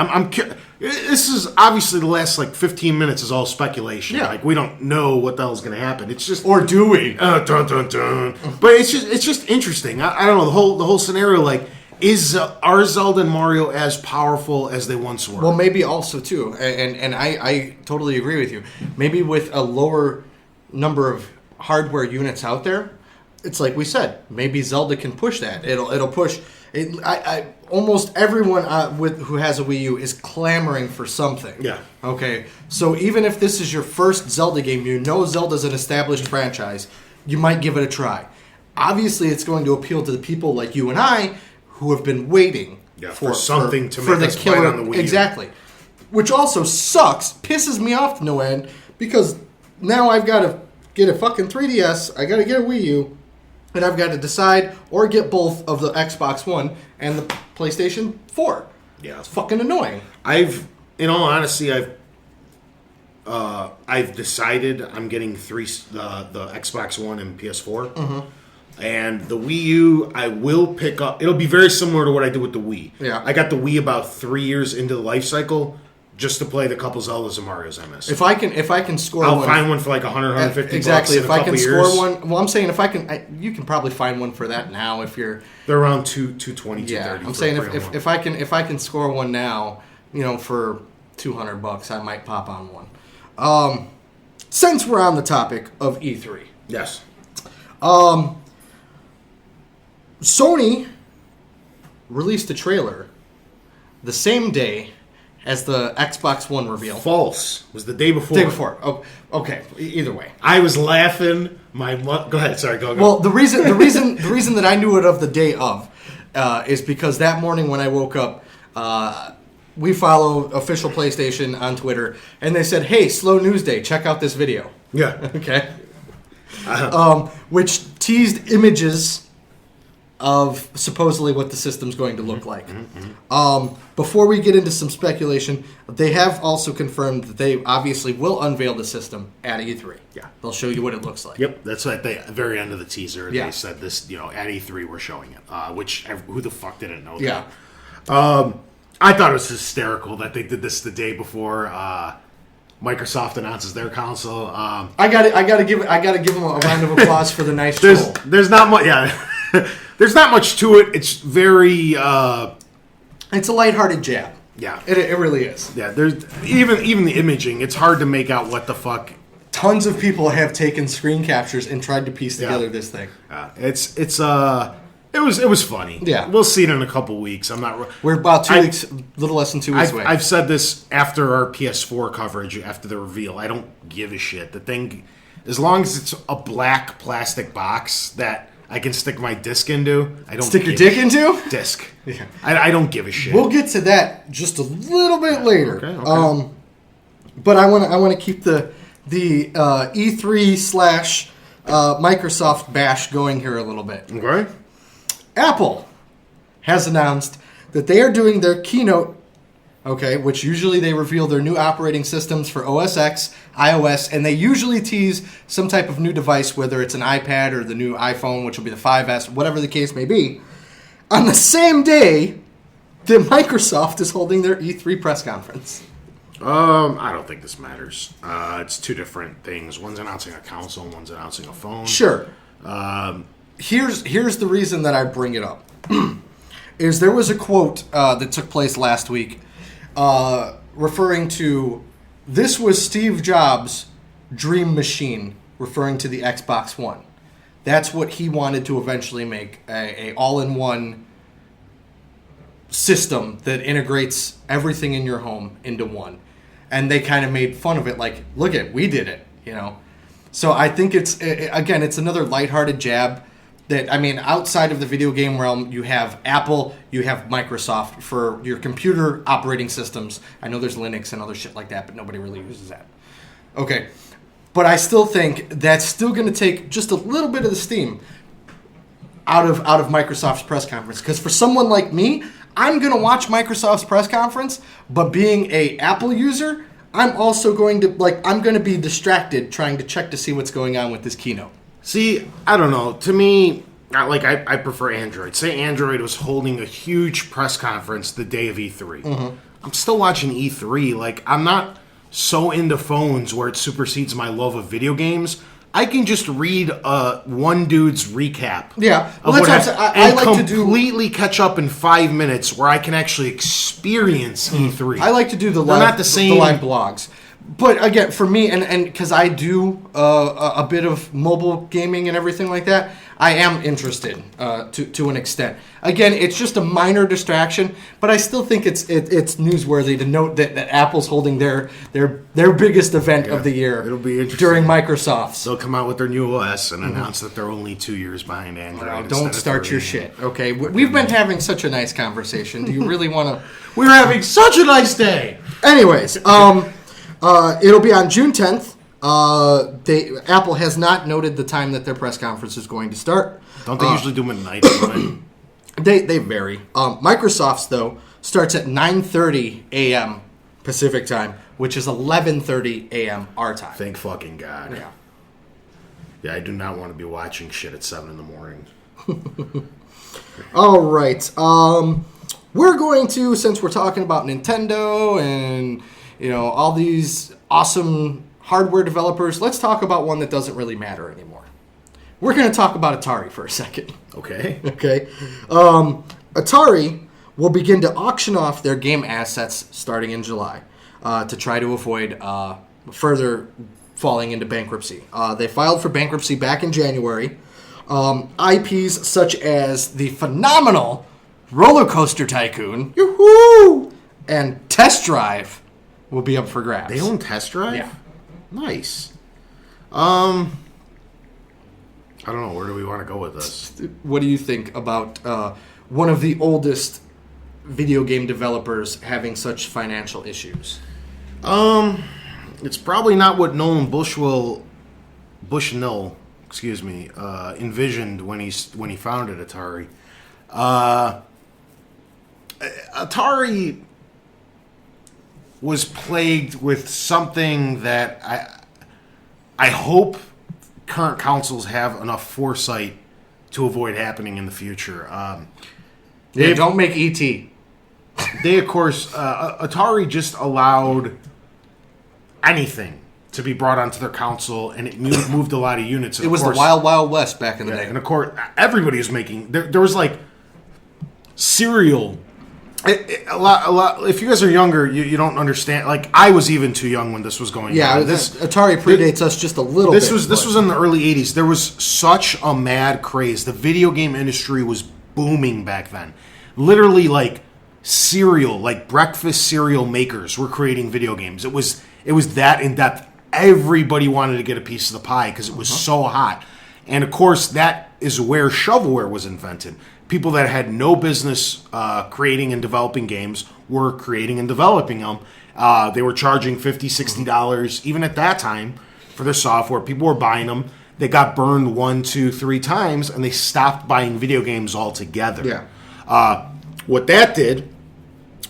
This is obviously the last like 15 minutes is all speculation. Yeah. Like we don't know what the hell's going to happen. It's just Or do we? dun dun dun. But it's just interesting. I don't know the whole scenario. Like, are Zelda and Mario as powerful as they once were? Well, maybe also too, and I totally agree with you. Maybe with a lower number of hardware units out there, it's like we said. Maybe Zelda can push that. It'll push. Almost everyone who has a Wii U is clamoring for something. Yeah. Okay. So even if this is your first Zelda game, you know Zelda's an established franchise, you might give it a try. Obviously, it's going to appeal to the people like you and I who have been waiting for something to make us bite on the Wii U. Exactly. Which also sucks, pisses me off to no end, because now I've got to get a fucking 3DS, I got to get a Wii U, and I've got to decide or get both of the Xbox One and the PlayStation 4. Yeah. It's fucking annoying. In all honesty, I've decided I'm getting the Xbox One and PS4. And the Wii U, I will pick up. It'll be very similar to what I did with the Wii. Yeah. I got the Wii about 3 years into the life cycle just to play the couple Zeldas and Marios I missed. If I can score I'll one, find one for like 100, 150 exactly. bucks in If a I couple can years. score one, well, I'm saying if I can, you can probably find one for that now if you're. They're around 220, Yeah, 230. I'm saying if I can score one now, for $200, I might pop on one. Since we're on the topic of E3, Yes. Sony released a trailer the same day as the Xbox One reveal. False. It was the day before. Day before. Oh, okay. Either way. I was laughing. Go ahead. Sorry. Go. Well, the reason that I knew it of the day of is because that morning when I woke up, we follow official PlayStation on Twitter, and they said, "Hey, slow news day. Check out this video." Yeah. Okay. Which teased images of supposedly what the system's going to look like. Before we get into some speculation, they have also confirmed that they obviously will unveil the system at E3. Yeah. They'll show you what it looks like. Yep, that's at the very end of the teaser. Yeah. They said this, at E3 we're showing it. Which who the fuck didn't know Yeah. that? I thought it was hysterical that they did this the day before Microsoft announces their console. I gotta give them a round of applause for the nice troll. There's not much. Yeah, there's not much to it. It's very. It's a lighthearted jab. Yeah, It really is. yeah. There's even the imaging. It's hard to make out what the fuck. Tons of people have taken screen captures and tried to piece together this thing. It was funny. Yeah. We'll see it in a couple weeks. I'm not. We're about 2 weeks, little less than 2 weeks away. I've said this after our PS4 coverage, after the reveal. I don't give a shit. The thing, as long as it's a black plastic box that I can stick my disc into, I don't Stick your give dick a into? disc. Yeah. I don't give a shit. We'll get to that just a little bit later. Okay. But I want to keep the E3 / Microsoft bash going here a little bit. Okay. Apple has announced that they are doing their keynote, which usually they reveal their new operating systems for OS X, iOS, and they usually tease some type of new device, whether it's an iPad or the new iPhone, which will be the 5S, whatever the case may be, on the same day that Microsoft is holding their E3 press conference. I don't think this matters. It's two different things. One's announcing a console, and one's announcing a phone. Sure. Here's the reason that I bring it up. Is there was a quote that took place last week referring to this was Steve Jobs' dream machine, referring to the Xbox One. That's what he wanted to eventually make, a all-in-one system that integrates everything in your home into one. And they kind of made fun of it, like, look we did it, you know. So I think it's another lighthearted jab that, I mean, outside of the video game realm, you have Apple, you have Microsoft for your computer operating systems. I know there's Linux and other shit like that, but nobody really uses that. Okay. But I still think that's still going to take just a little bit of the steam out of Microsoft's press conference. Because for someone like me, I'm going to watch Microsoft's press conference, but being a Apple user, I'm also going to be distracted trying to check to see what's going on with this keynote. See, I don't know. To me, I prefer Android. Say Android was holding a huge press conference the day of E3. Mm-hmm. I'm still watching E3. Like, I'm not so into phones where it supersedes my love of video games. I can just read one dude's recap. Yeah, well, that's what I'm saying. I like to completely catch up in 5 minutes where I can actually experience E3. I like to do the live blogs. But again, for me, and because I do a bit of mobile gaming and everything like that, I am interested to an extent. Again, it's just a minor distraction, but I still think it's newsworthy to note that Apple's holding their biggest event of the year. It'll be interesting during Microsoft's. They'll come out with their new OS and announce that they're only 2 years behind Android. Don't start your shit, okay? We've been having such a nice conversation. Do you really want to? We're having such a nice day. Anyways, it'll be on June 10th. Apple has not noted the time that their press conference is going to start. Don't they usually do them at night? They vary. Microsoft's, though, starts at 9:30 a.m. Pacific time, which is 11:30 a.m. our time. Thank fucking God. Yeah. Yeah, I do not want to be watching shit at 7 in the morning. All right. We're going to, since we're talking about Nintendo and all these awesome hardware developers, let's talk about one that doesn't really matter anymore. We're going to talk about Atari for a second. Okay. Okay. Atari will begin to auction off their game assets starting in July to try to avoid further falling into bankruptcy. They filed for bankruptcy back in January. IPs such as the phenomenal Roller Coaster Tycoon Yoo-hoo! and Test Drive will be up for grabs. They own Test Drive? Yeah. Nice. I don't know. Where do we want to go with this? What do you think about one of the oldest video game developers having such financial issues? It's probably not what Nolan Bushnell, envisioned when he founded Atari. Atari was plagued with something that I hope current councils have enough foresight to avoid happening in the future. Don't make E.T. They, of course, Atari just allowed anything to be brought onto their console, and it moved a lot of units. It was the Wild Wild West back in the day. And of course, everybody was making... There was like cereal... A lot. If you guys are younger, you don't understand. Like, I was even too young when this was going on. Yeah, Atari predates us just a little bit. This was in the early 80s. There was such a mad craze. The video game industry was booming back then. Literally, like, cereal, like breakfast cereal makers were creating video games. It was that in-depth. Everybody wanted to get a piece of the pie because it was so hot. And, of course, that is where shovelware was invented. People that had no business creating and developing games were creating and developing them. They were charging $50, $60 even at that time for their software. People were buying them. They got burned 1, 2, 3 times, and they stopped buying video games altogether. Yeah. What that did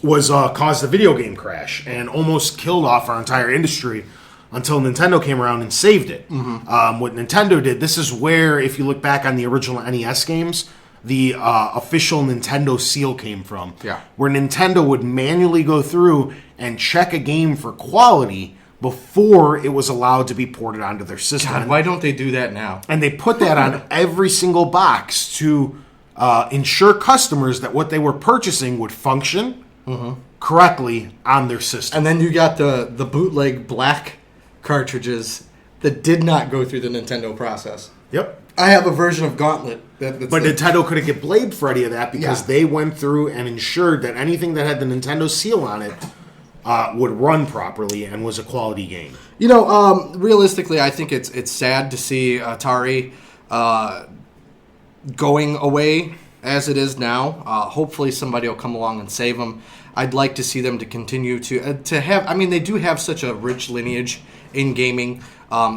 was cause the video game crash and almost killed off our entire industry until Nintendo came around and saved it. Mm-hmm. What Nintendo did, this is where, if you look back on the original NES games, the official Nintendo seal came from. Yeah. Where Nintendo would manually go through and check a game for quality before it was allowed to be ported onto their system. God, why don't they do that now? And they put that on every single box to ensure customers that what they were purchasing would function correctly on their system. And then you got the bootleg black cartridges that did not go through the Nintendo process. Yep. I have a version of Gauntlet. But Nintendo couldn't get blamed for any of that because they went through and ensured that anything that had the Nintendo seal on it would run properly and was a quality game. You know, realistically, I think it's sad to see Atari going away as it is now. Hopefully somebody will come along and save them. I'd like to see them to continue to have... I mean, they do have such a rich lineage in gaming.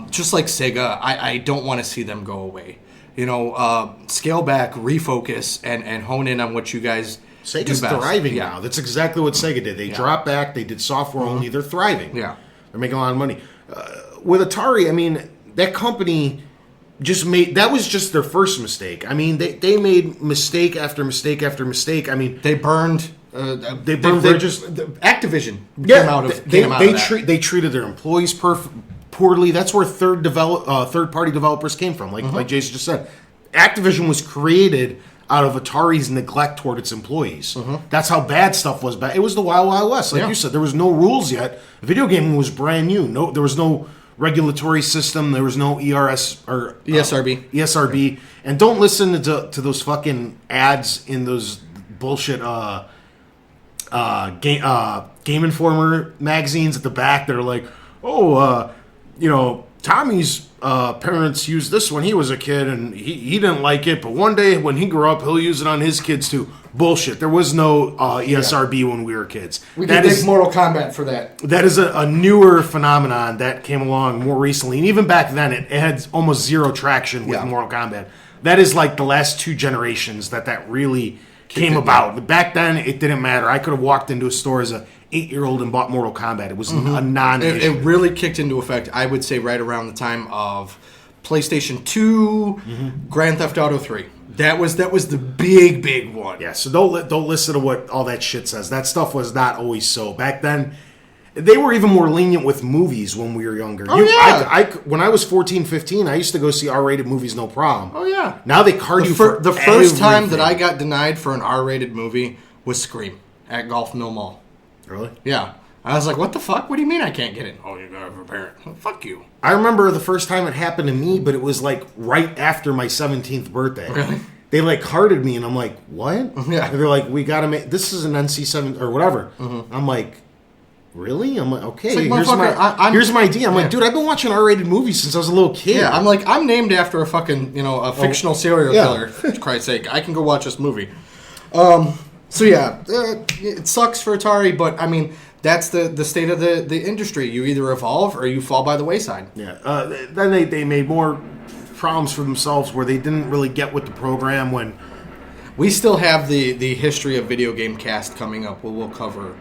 Just like Sega, I don't want to see them go away. You know, scale back, refocus, and hone in on what you guys Sega's do best. thriving now. That's exactly what Sega did. They dropped back. They did software only. They're thriving. Yeah. They're making a lot of money. With Atari, I mean, that company just made... That was just their first mistake. I mean, they made mistake after mistake after mistake. I mean... They burned... bridges. Activision came out of that. They treated their employees poorly. That's where third-party developers came from, like Jason just said. Activision was created out of Atari's neglect toward its employees. That's how bad stuff was. It was the Wild Wild West, like you said. There was no rules yet. Video gaming was brand new. There was no regulatory system. There was no ERS or ESRB. And don't listen to those fucking ads in those bullshit Game Informer magazines at the back that are like, Tommy's parents used this when he was a kid and he didn't like it, but one day when he grew up, he'll use it on his kids too. Bullshit. There was no ESRB when we were kids. We can thank Mortal Kombat for that. That is a newer phenomenon that came along more recently. And even back then, it had almost zero traction with Mortal Kombat. That is like the last 2 generations that really came about. Back then, it didn't matter. I could have walked into a store as a 8-year-old and bought Mortal Kombat. It was a non-issue. It really kicked into effect, I would say, right around the time of PlayStation 2, Grand Theft Auto 3. That was the big one. Yeah, so don't listen to what all that shit says. That stuff was not always so. Back then, they were even more lenient with movies when we were younger. When I was 14, 15, I used to go see R-rated movies, no problem. Oh, yeah. Now they card you for the first time that I got denied for an R-rated movie was Scream at Golf Mill Mall. Really? Yeah. I was like, what the fuck? What do you mean I can't get in? Oh, you gotta have a parent. Well, fuck you. I remember the first time it happened to me, but it was like right after my 17th birthday. Really? They like carded me, and I'm like, what? Yeah. And they're like, we gotta make... This is an NC-7 or whatever. I'm like... Really? I'm like, okay, like, here's my ID. I'm like, dude, I've been watching R-rated movies since I was a little kid. Yeah, I'm like, I'm named after a fucking, a fictional serial killer, for Christ's sake. I can go watch this movie. So yeah, it sucks for Atari, but I mean, that's the state of the industry. You either evolve or you fall by the wayside. Yeah. Then they made more problems for themselves where they didn't really get with the program when... We still have the history of video game cast coming up. We'll cover...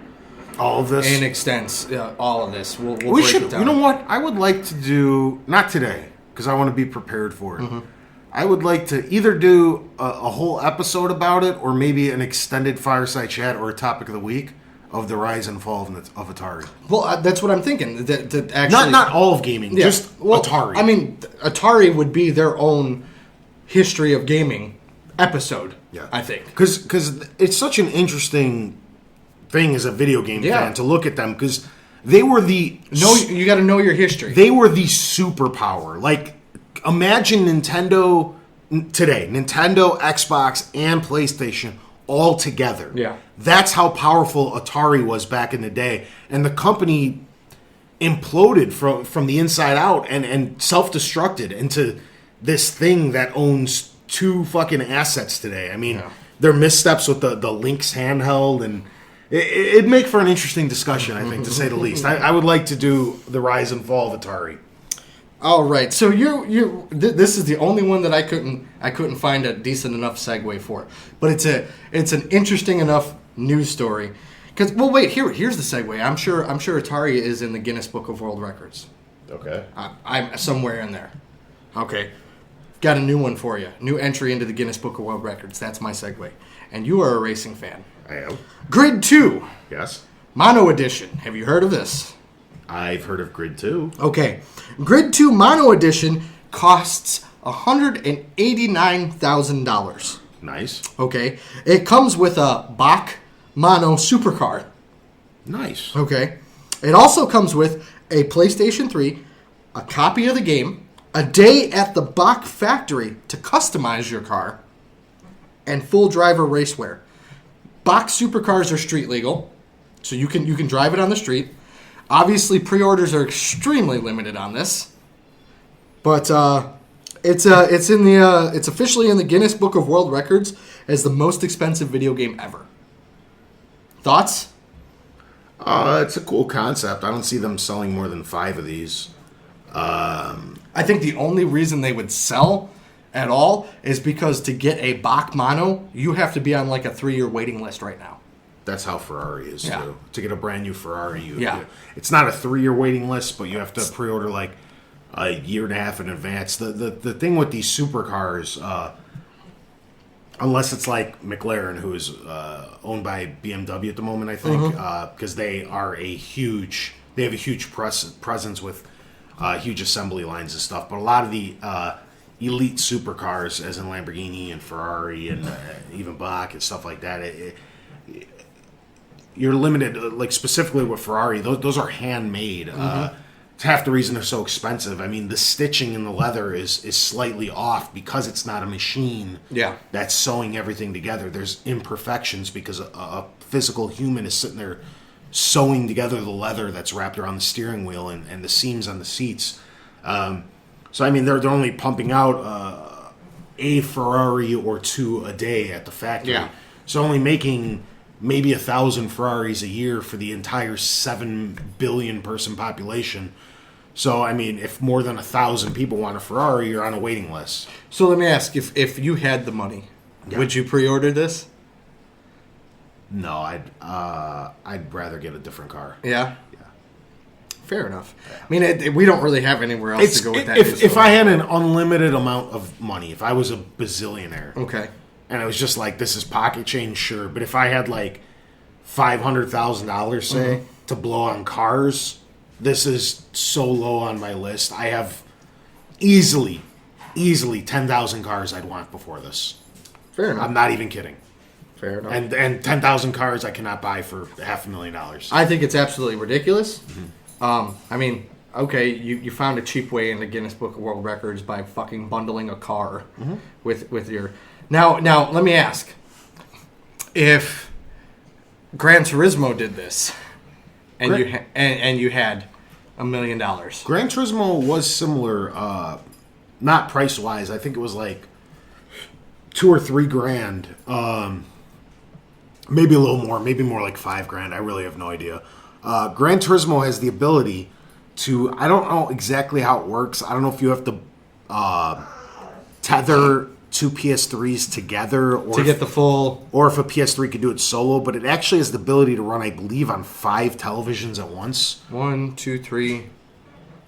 all of this? In extents, all of this. We'll we break should. it down. You know what? I would like to do, not today, because I want to be prepared for it. I would like to either do a whole episode about it or maybe an extended fireside chat or a topic of the week of the rise and fall of Atari. Well, that's what I'm thinking. That actually... Not all of gaming, just Atari. I mean, Atari would be their own history of gaming episode, I think. Because it's such an interesting... thing as a video game fan to look at them because they were the you got to know your history. They were the superpower. Like imagine Nintendo today, Nintendo, Xbox, and PlayStation all together. Yeah, that's how powerful Atari was back in the day, and the company imploded from the inside out and self-destructed into this thing that owns 2 fucking assets today. I mean, their missteps with the Lynx handheld and. It'd make for an interesting discussion, I think, to say the least. I would like to do the rise and fall of Atari. All right, so this is the only one that I couldn't find a decent enough segue for, but it's an interesting enough news story. Because here's the segue. I'm sure Atari is in the Guinness Book of World Records. Okay, I'm somewhere in there. Okay, got a new one for you. New entry into the Guinness Book of World Records. That's my segue. And you are a racing fan. I am. Grid 2. Yes. Mono Edition. Have you heard of this? I've heard of Grid 2. Okay. Grid 2 Mono Edition costs $189,000. Nice. Okay. It comes with a Bach Mono Supercar. Nice. Okay. It also comes with a PlayStation 3, a copy of the game, a day at the Bach factory to customize your car, and full driver racewear. Bach supercars are street legal, so you can drive it on the street. Obviously, pre-orders are extremely limited on this, but it's officially in the Guinness Book of World Records as the most expensive video game ever. Thoughts? It's a cool concept. I don't see them selling more than 5 of these. I think the only reason they would sell at all is because to get a Bach mono, you have to be on like a 3-year waiting list right now. That's how Ferrari is, Yeah. too. To get a brand new Ferrari, Yeah. it's not a 3-year waiting list, but you have to pre-order like a year and a half in advance. The thing with these supercars, unless it's like McLaren, who is owned by BMW at the moment, I think, because they have a huge presence with huge assembly lines and stuff. But a lot of the elite supercars, as in Lamborghini and Ferrari and even Bach and stuff like that, you're limited. Like specifically with Ferrari, those are handmade. It's half the reason they're so expensive. I mean, the stitching in the leather is slightly off because it's not a machine that's sewing everything together. There's imperfections because a physical human is sitting there sewing together the leather that's wrapped around the steering wheel and the seams on the seats. So, I mean, they're only pumping out a Ferrari or 2 a day at the factory. Yeah. So only making maybe 1,000 Ferraris a year for the entire 7 billion person population. So, I mean, if more than 1,000 people want a Ferrari, you're on a waiting list. So let me ask, if you had the money, would you pre-order this? No, I'd rather get a different car. Yeah? Yeah. Fair enough. I mean, we don't really have anywhere else to go with that. If I had an unlimited amount of money, if I was a bazillionaire, okay, and it was just like, this is pocket change, sure. But if I had like $500,000, say, to blow on cars, this is so low on my list. I have easily 10,000 cars I'd want before this. fair enough. I'm not even kidding. Fair enough. And 10,000 cars I cannot buy for $500,000. I think it's absolutely ridiculous. I mean, okay, you found a cheap way in the Guinness Book of World Records by fucking bundling a car with your... Now, let me ask. If Gran Turismo did this, and you had $1 million... Gran Turismo was similar, not price-wise. I think it was like $2 or $3 grand. Maybe a little more. Maybe more like $5 grand. I really have no idea. Gran Turismo has the ability to... I don't know exactly how it works. I don't know if you have to tether 2 PS3s together, or to get the full... or if a PS3 could do it solo, but it actually has the ability to run, I believe, on 5 televisions at once. 1, 2, 3,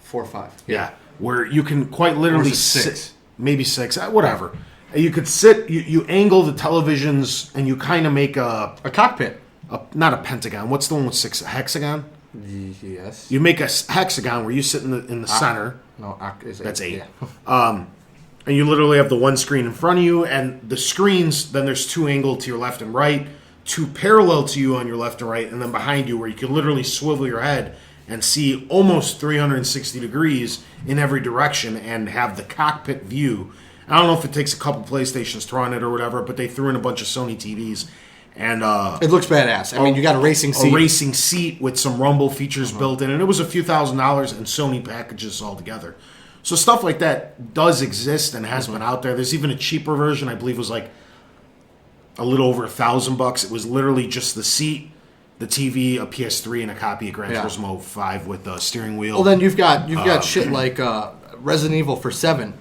4, 5. Yeah, where you can quite literally Or is it 6? sit, maybe 6, whatever. You could sit, you angle the televisions, and you kind of make a cockpit. Not a pentagon. What's the one with 6? A hexagon? Yes. You make a hexagon where you sit in the center. No, is That's 8. Yeah. And you literally have the one screen in front of you, and the screens, then there's 2 angled to your left and right, 2 parallel to you on your left and right, and then behind you where you can literally swivel your head and see almost 360 degrees in every direction and have the cockpit view. I don't know if it takes a couple PlayStations to run it or whatever, but they threw in a bunch of Sony TVs. And it looks badass. I mean, you got a racing seat. A racing seat with some rumble features built in, and it was a few $1,000s, and Sony packages all together. So stuff like that does exist and has been out there. There's even a cheaper version. I believe it was like a little over $1,000. It was literally just the seat, the TV, a PS3, and a copy of Gran Turismo 5 with the steering wheel. Well, then you've got shit like Resident Evil for 7.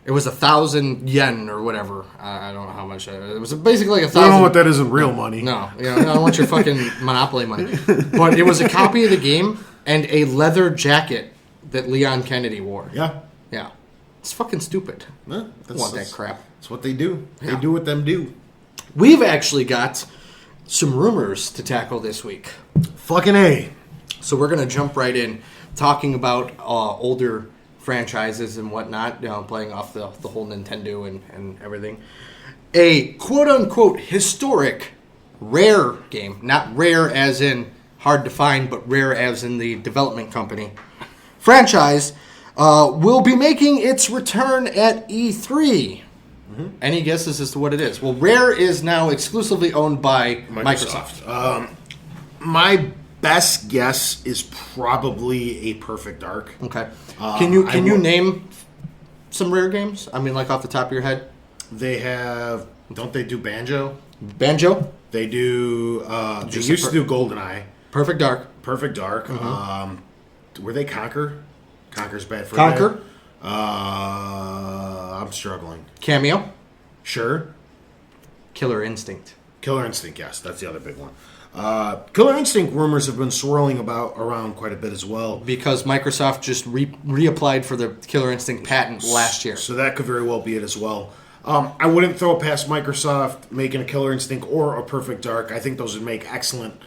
It was 1,000 yen or whatever. I don't know how much. It was basically like 1,000. I don't know what that is in real money. No, I don't want your fucking Monopoly money. But it was a copy of the game and a leather jacket that Leon Kennedy wore. Yeah. Yeah. It's fucking stupid. Yeah, I want that crap. That's what they do. Yeah. They do what them do. We've actually got some rumors to tackle this week. Fucking A. So we're going to jump right in talking about older franchises and whatnot, playing off the whole Nintendo and everything. A quote-unquote historic rare game. Not rare as in hard to find, but rare as in the development company, franchise, will be making its return at E3. Mm-hmm. Any guesses as to what it is? Well, Rare is now exclusively owned by Microsoft. My best guess is probably a Perfect Dark. Okay. Can you name some Rare games? I mean, like off the top of your head? They have... Don't they do Banjo? Banjo? They do... they used to do GoldenEye. Perfect Dark. Perfect Dark. Mm-hmm. Were they Conquer? Conquer's Bad Fur Conquer? Day? I'm struggling. Cameo? Sure. Killer Instinct. Killer Instinct, yes. That's the other big one. Killer Instinct rumors have been swirling around quite a bit as well. Because Microsoft just reapplied for the Killer Instinct patent last year. So that could very well be it as well. I wouldn't throw it past Microsoft making a Killer Instinct or a Perfect Dark. I think those would make excellent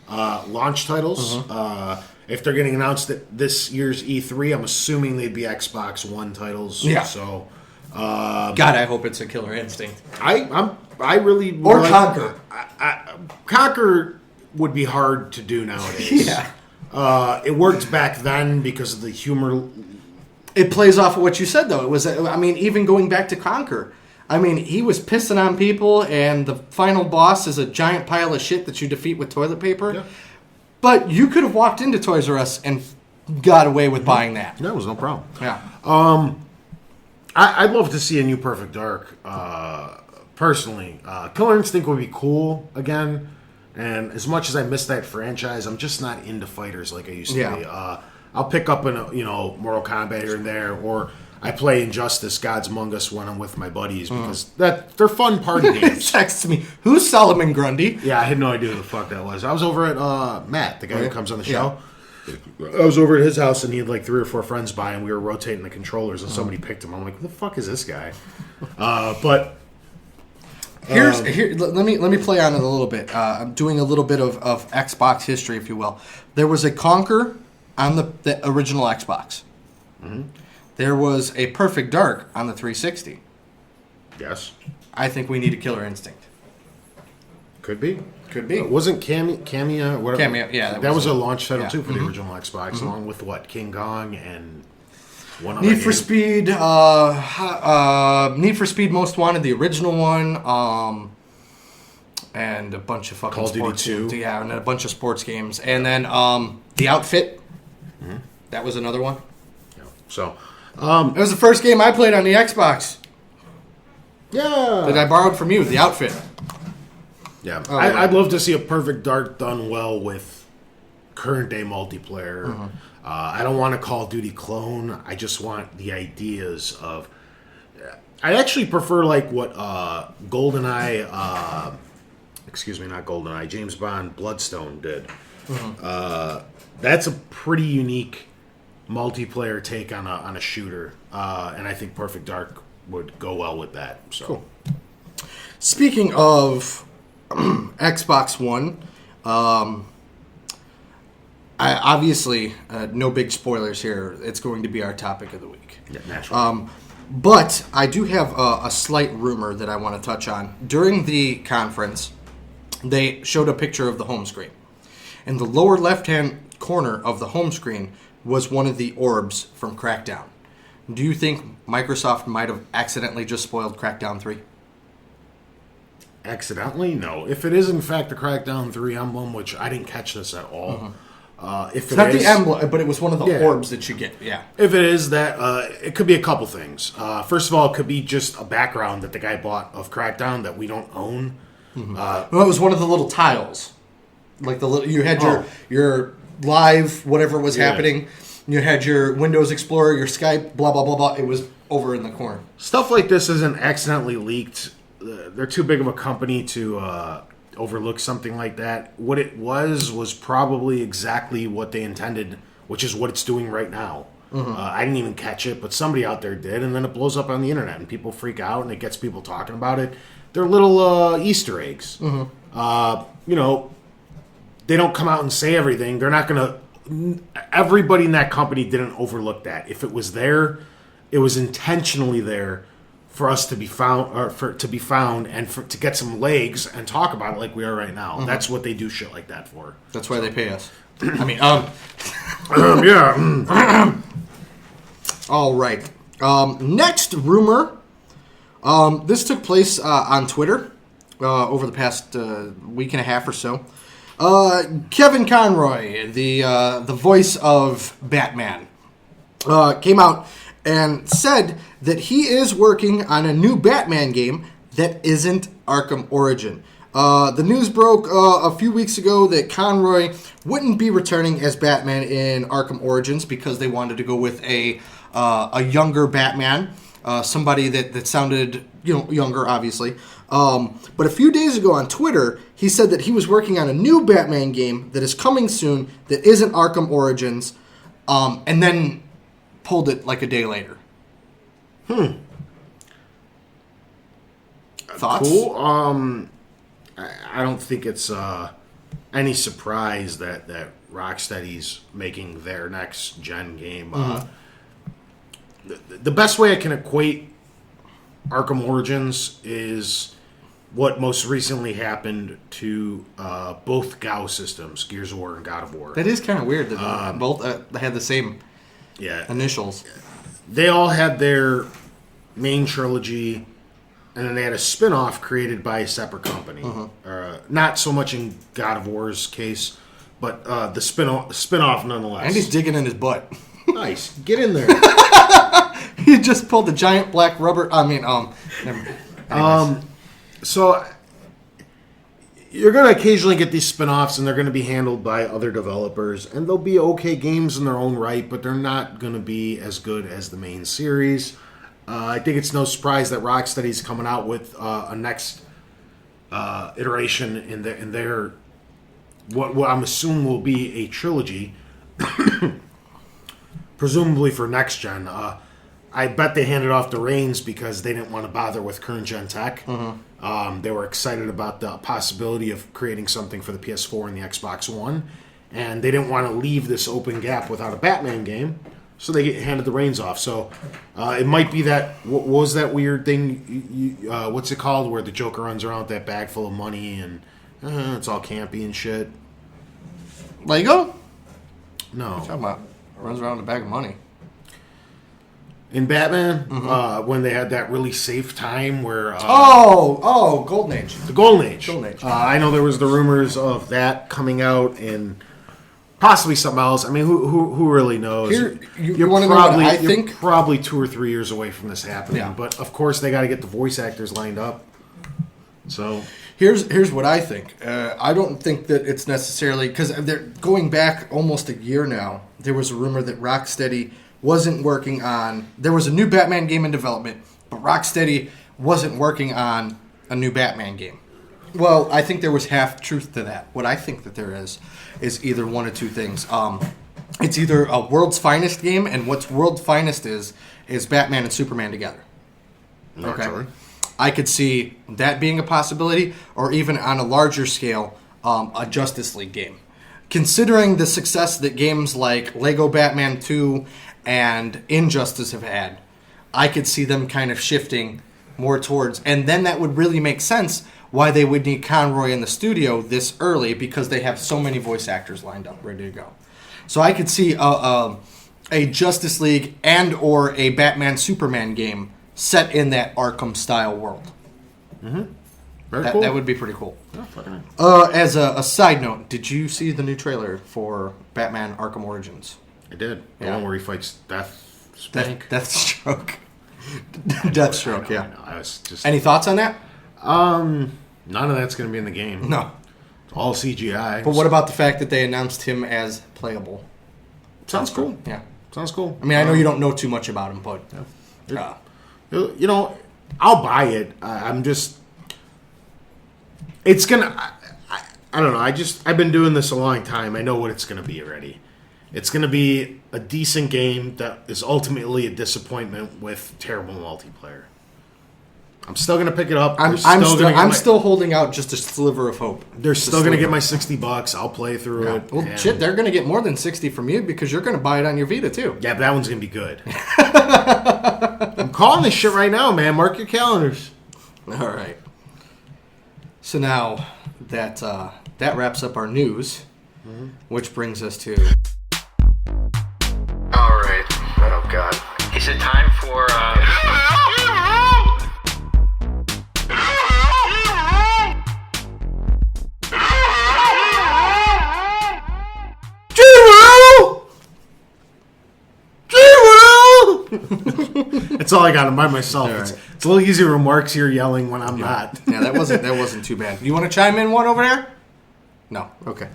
launch titles. Mm-hmm. If they're getting announced at this year's E3, I'm assuming they'd be Xbox One titles. Yeah. So, God, I hope it's a Killer Instinct. I really or like, Conquer. Conquer would be hard to do nowadays. Yeah. It worked back then because of the humor. It plays off of what you said, though. It was, I mean, even going back to Conquer. I mean, he was pissing on people, and the final boss is a giant pile of shit that you defeat with toilet paper. Yeah. But you could have walked into Toys R Us and got away with buying that. That was no problem. Yeah. I'd love to see a new Perfect Dark. Personally, Killer Instinct would be cool again. And as much as I miss that franchise, I'm just not into fighters like I used to be. I'll pick up an Mortal Kombat here and there, or I play Injustice: Gods Among Us when I'm with my buddies because they're fun party games. Text me, who's Solomon Grundy? Yeah, I had no idea who the fuck that was. I was over at Matt, the guy who comes on the show. Yeah. I was over at his house, and he had like 3 or 4 friends by, and we were rotating the controllers, and somebody picked him. I'm like, who the fuck is this guy? But here. Let me play on it a little bit. I'm doing a little bit of Xbox history, if you will. There was a Conquer on the original Xbox. Mm-hmm. There was a Perfect Dark on the 360. Yes. I think we need a Killer Instinct. Could be. Could be. Wasn't Cameo? Whatever. Cameo, yeah. That was a launch title, too, for the Mm-hmm. original Xbox, along with, King Kong and one other Need for game. Speed, Need for Speed Most Wanted, the original one, and a bunch of fucking Call of Duty sports 2. games. Yeah, and a bunch of sports games. And then The Outfit. Mm-hmm. That was another one. Yeah. So, it was the first game I played on the Xbox. Yeah. That I borrowed from you, The Outfit. Yeah. I'd love to see a Perfect Dark done well with current day multiplayer. Mm-hmm. I don't want a Call of Duty clone. I just want the ideas of... I actually prefer like what GoldenEye... excuse me, not GoldenEye. James Bond Bloodstone did. Mm-hmm. That's a pretty unique multiplayer take on a shooter. And I think Perfect Dark would go well with that. So. Cool. Speaking of Xbox One... obviously, no big spoilers here. It's going to be our topic of the week. Yeah, naturally. But I do have a slight rumor that I want to touch on. During the conference, they showed a picture of the home screen. In the lower left-hand corner of the home screen was one of the orbs from Crackdown. Do you think Microsoft might have accidentally just spoiled Crackdown 3? Accidentally? No. If it is, in fact, the Crackdown 3 emblem, which I didn't catch this at all... Mm-hmm. If it's not the emblem, but it was one of the orbs that you get. Yeah. If it is that, it could be a couple things. First of all, it could be just a background that the guy bought of Crackdown that we don't own. Mm-hmm. No, it was one of the little tiles, like the little. You had your live whatever was happening. You had your Windows Explorer, your Skype, blah blah blah blah. It was over in the corner. Stuff like this isn't accidentally leaked. They're too big of a company to. Overlook something like that. What it was probably exactly what they intended, which is what it's doing right now. Mm-hmm. I didn't even catch it, but somebody out there did, and then it blows up on the internet, and people freak out, and it gets people talking about it. They're little Easter eggs. Mm-hmm. They don't come out and say everything. They're not going to... Everybody in that company didn't overlook that. If it was there, it was intentionally there for us to be found, or and to get some legs and talk about it like we are right now. Mm-hmm. That's what they do shit like that for. That's why they pay us. I mean, yeah. All right. Next rumor. This took place on Twitter over the past week and a half or so. Kevin Conroy, the voice of Batman, came out and said that he is working on a new Batman game that isn't Arkham Origin. The news broke a few weeks ago that Conroy wouldn't be returning as Batman in Arkham Origins because they wanted to go with a younger Batman, somebody that sounded younger, obviously. But a few days ago on Twitter, he said that he was working on a new Batman game that is coming soon that isn't Arkham Origins, and then pulled it like a day later. Thoughts? Cool. I don't think it's any surprise that Rocksteady's making their next gen game. The best way I can equate Arkham Origins is what most recently happened to both GOW systems, Gears of War and God of War. That is kind of weird that both had the same initials. They all had their main trilogy, and then they had a spin-off created by a separate company. Not so much in God of War's case, but the spin-off nonetheless. And he's digging in his butt. Nice. Get in there. He just pulled the giant black rubber. Never. So you're going to occasionally get these spin-offs, and they're going to be handled by other developers, and they'll be okay games in their own right, but they're not going to be as good as the main series. I think it's no surprise that Rocksteady's coming out with a next iteration in their what I'm assuming will be a trilogy, presumably for next gen. I bet they handed off the reins because they didn't want to bother with current gen tech. They were excited about the possibility of creating something for the PS4 and the Xbox One, and they didn't want to leave this open gap without a Batman game, so they handed the reins off. So it might be that, what was that weird thing, what's it called, where the Joker runs around with that bag full of money and it's all campy and shit? Lego? No. What are you talking about? Runs around with a bag of money. In Batman, when they had that really safe time where... Golden Age. The Golden Age. Golden Age. I know there was the rumors of that coming out and possibly something else. I mean, who really knows? You want to know what I think? You're probably 2 or 3 years away from this happening. Yeah. But, of course, they got to get the voice actors lined up. So... Here's what I think. I don't think that it's necessarily... Because they're going back almost a year now, there was a rumor that Rocksteady wasn't working on... There was a new Batman game in development, but Rocksteady wasn't working on a new Batman game. Well, I think there was half truth to that. What I think that there is either one or two things. It's either a World's Finest game, and what's World's Finest is Batman and Superman together. Naturally. Okay. I could see that being a possibility, or even on a larger scale, a Justice League game. Considering the success that games like Lego Batman 2 and Injustice have had, I could see them kind of shifting more towards, and then that would really make sense why they would need Conroy in the studio this early, because they have so many voice actors lined up, ready to go. So I could see a Justice League and or a Batman Superman game set in that Arkham-style world. Very cool. That would be pretty cool. Yeah, fucking As a side note, did you see the new trailer for Batman Arkham Origins? I did. The Yeah. one where he fights Deathstroke. Deathstroke, yeah. I was just... Any thoughts on that? None of that's going to be in the game. No. It's all CGI. But what about the fact that they announced him as playable? Sounds cool. Yeah. Sounds cool. I mean, I know you don't know too much about him, but... You know, I'll buy it. I'm just... It's going to... I don't know. I've been doing this a long time. I know what it's going to be already. It's going to be a decent game that is ultimately a disappointment with terrible multiplayer. I'm still going to pick it up. I'm still holding out just a sliver of hope. They're still going to get my $60. I'll play through it. Well, shit, they're going to get more than 60 from you because you're going to buy it on your Vita too. Yeah, but that one's going to be good. I'm calling this shit right now, man. Mark your calendars. All right. So now that wraps up our news, which brings us to. All right. Oh God. Is it time for? That's all I got. I'm by myself. All right. It's a little easier remarks here yelling when I'm not. Yeah, that wasn't too bad. You want to chime in one over there? No. Okay.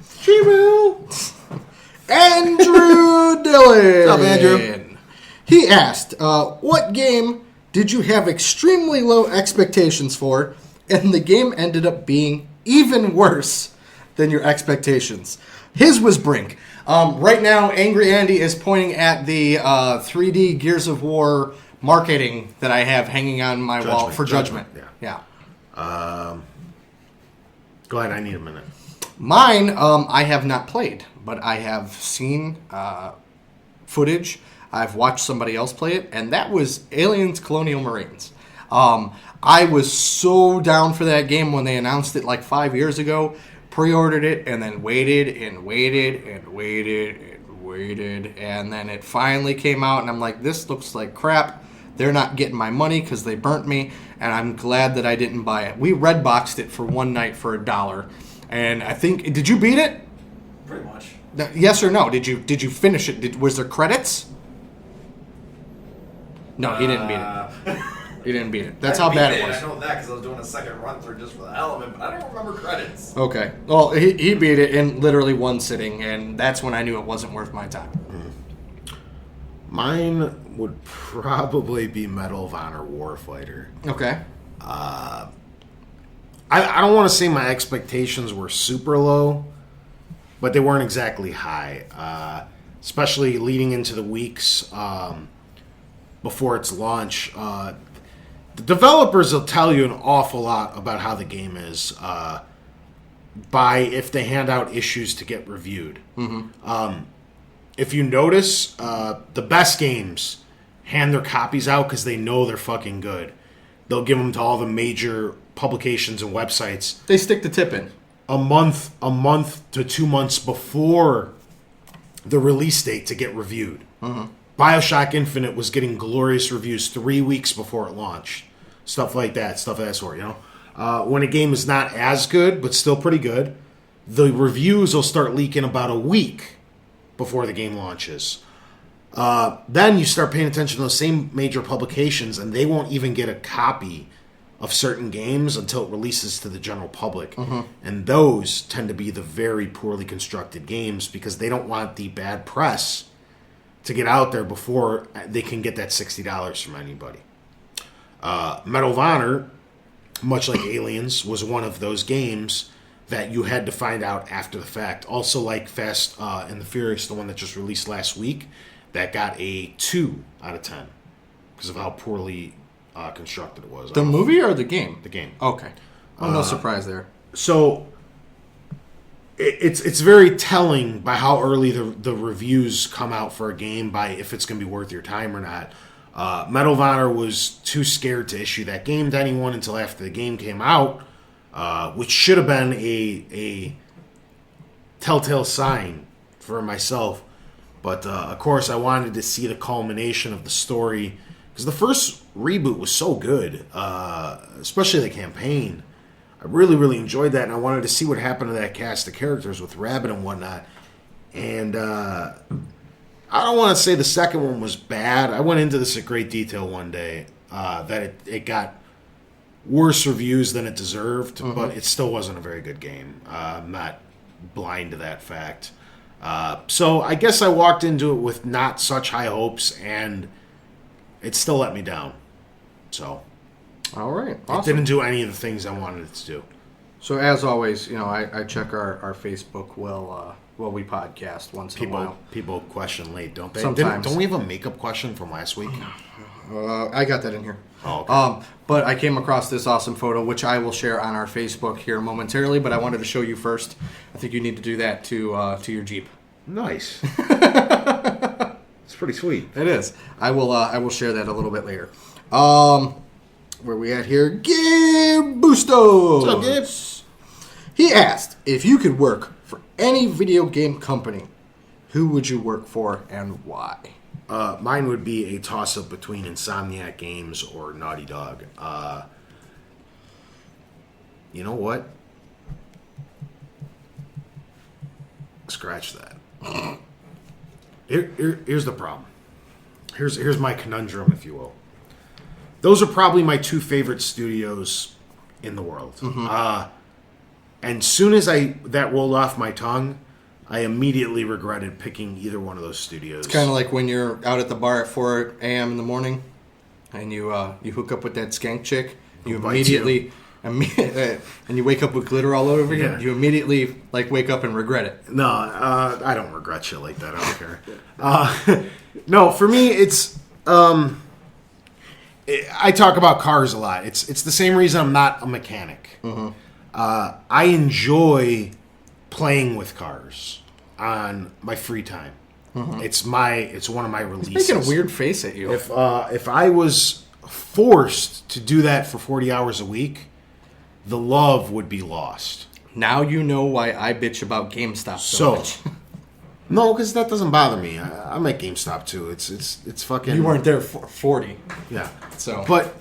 Andrew Dillon. What's up, Andrew? He asked, what game did you have extremely low expectations for, and the game ended up being even worse than your expectations? His was Brink. Right now, Angry Andy is pointing at the 3D Gears of War marketing that I have hanging on my wall for Judgment. Yeah. Go ahead. I need a minute. Mine, I have not played, but I have seen footage. I've watched somebody else play it, and that was Aliens Colonial Marines. I was so down for that game when they announced it like 5 years ago. Pre-ordered it and then waited, and then it finally came out, and I'm like, this looks like crap. They're not getting my money because they burnt me, and I'm glad that I didn't buy it. We redboxed it for one night for $1, and I think, did you beat it? Pretty much. Yes or no? Did you finish it? Was there credits? No, he didn't beat it. He didn't beat it. That's how bad it was. I know that because I was doing a second run through just for the hell of it, but I don't remember credits. Okay. Well, he beat it in literally one sitting, and that's when I knew it wasn't worth my time. Mine would probably be Medal of Honor Warfighter. Okay. I don't want to say my expectations were super low, but they weren't exactly high, especially leading into the weeks before its launch. The developers will tell you an awful lot about how the game is by if they hand out issues to get reviewed. If you notice, the best games hand their copies out because they know they're fucking good. They'll give them to all the major publications and websites. They stick the tip in. A month to 2 months before the release date to get reviewed. BioShock Infinite was getting glorious reviews 3 weeks before it launched. Stuff like that sort, you know. When a game is not as good, but still pretty good, the reviews will start leaking about a week before the game launches. Then you start paying attention to those same major publications, and they won't even get a copy of certain games until it releases to the general public. And those tend to be the very poorly constructed games because they don't want the bad press to get out there before they can get that $60 from anybody. Medal of Honor, much like Aliens, was one of those games that you had to find out after the fact. Also like Fast and the Furious, the one that just released last week, that got a 2 out of 10 because of how poorly constructed it was. The movie or the game? The game. Okay. Well, no surprise there. So it's very telling by how early the reviews come out for a game by if it's going to be worth your time or not. Medal of Honor was too scared to issue that game to anyone until after the game came out, which should have been a telltale sign for myself. But, of course, I wanted to see the culmination of the story because the first reboot was so good, especially the campaign. I really, really enjoyed that, and I wanted to see what happened to that cast of characters with Rabbit and whatnot. And I don't want to say the second one was bad. I went into this in great detail one day, that it got worse reviews than it deserved, but it still wasn't a very good game. I'm not blind to that fact. So I guess I walked into it with not such high hopes, and it still let me down. So... All right. Awesome. It didn't do any of the things I wanted it to do. So as always, I check our Facebook while we podcast once in a while. People question late, don't they? Sometimes. Don't we have a makeup question from last week? I got that in here. Oh, okay. But I came across this awesome photo, which I will share on our Facebook here momentarily. But I wanted to show you first. I think you need to do that to your Jeep. Nice. It's pretty sweet. It is. I will share that a little bit later. Where we at here? Gabe Bustos. What's up, Gabe? He asked if you could work for any video game company, who would you work for and why? Mine would be a toss-up between Insomniac Games or Naughty Dog. You know what? Scratch that. Here's the problem. Here's my conundrum, if you will. Those are probably my two favorite studios in the world. Mm-hmm. And soon as that rolled off my tongue, I immediately regretted picking either one of those studios. It's kind of like when you're out at the bar at 4 a.m. in the morning, and you hook up with that skank chick. You immediately, and you wake up with glitter all over you. Yeah. You immediately wake up and regret it. No, I don't regret shit like that. I don't care. No, for me, it's. I talk about cars a lot. It's the same reason I'm not a mechanic. Mm-hmm. I enjoy playing with cars on my free time. Mm-hmm. It's one of my releases. He's making a weird face at you. If I was forced to do that for 40 hours a week, the love would be lost. Now you know why I bitch about GameStop so much. No, because that doesn't bother me. I'm at GameStop too. It's fucking. You weren't there for 40. Yeah. So, but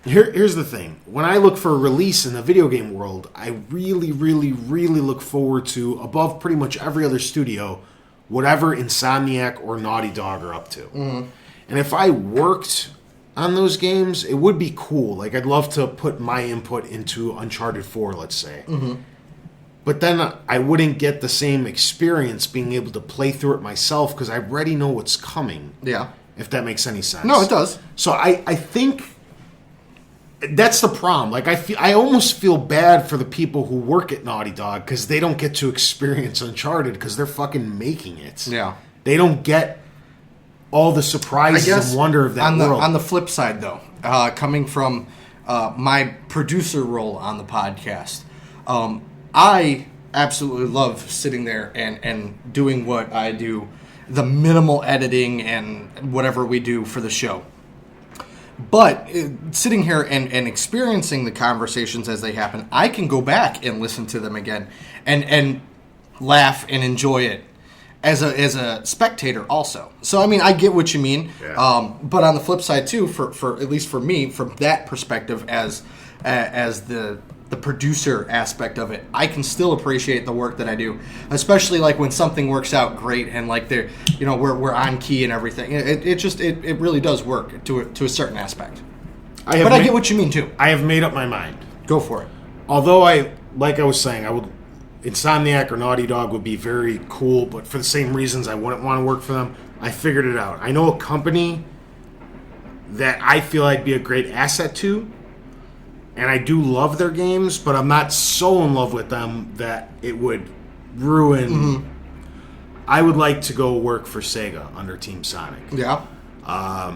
here's the thing. When I look for a release in the video game world, I really, really, really look forward to, above pretty much every other studio, whatever Insomniac or Naughty Dog are up to. Mm-hmm. And if I worked on those games, it would be cool. Like, I'd love to put my input into Uncharted 4, let's say. Mm-hmm. But then I wouldn't get the same experience being able to play through it myself because I already know what's coming. Yeah. If that makes any sense. No, it does. So I think that's the problem. Like, I almost feel bad for the people who work at Naughty Dog because they don't get to experience Uncharted because they're fucking making it. Yeah. They don't get all the surprises and wonder of that world. On the flip side, though, coming from my producer role on the podcast, I absolutely love sitting there and doing what I do, the minimal editing and whatever we do for the show. But sitting here and experiencing the conversations as they happen, I can go back and listen to them again and laugh and enjoy it as a spectator also. So, I mean, I get what you mean. Yeah. But on the flip side, too, for at least for me, from that perspective as the producer aspect of it, I can still appreciate the work that I do, especially like when something works out great and like they're, we're on key and everything. It really does work to a certain aspect. I get what you mean too. I have made up my mind. Go for it. Although like I was saying, Insomniac or Naughty Dog would be very cool, but for the same reasons I wouldn't want to work for them. I figured it out. I know a company that I feel I'd be a great asset to. And I do love their games, but I'm not so in love with them that it would ruin. Mm-hmm. I would like to go work for Sega under Team Sonic. Yeah. Walk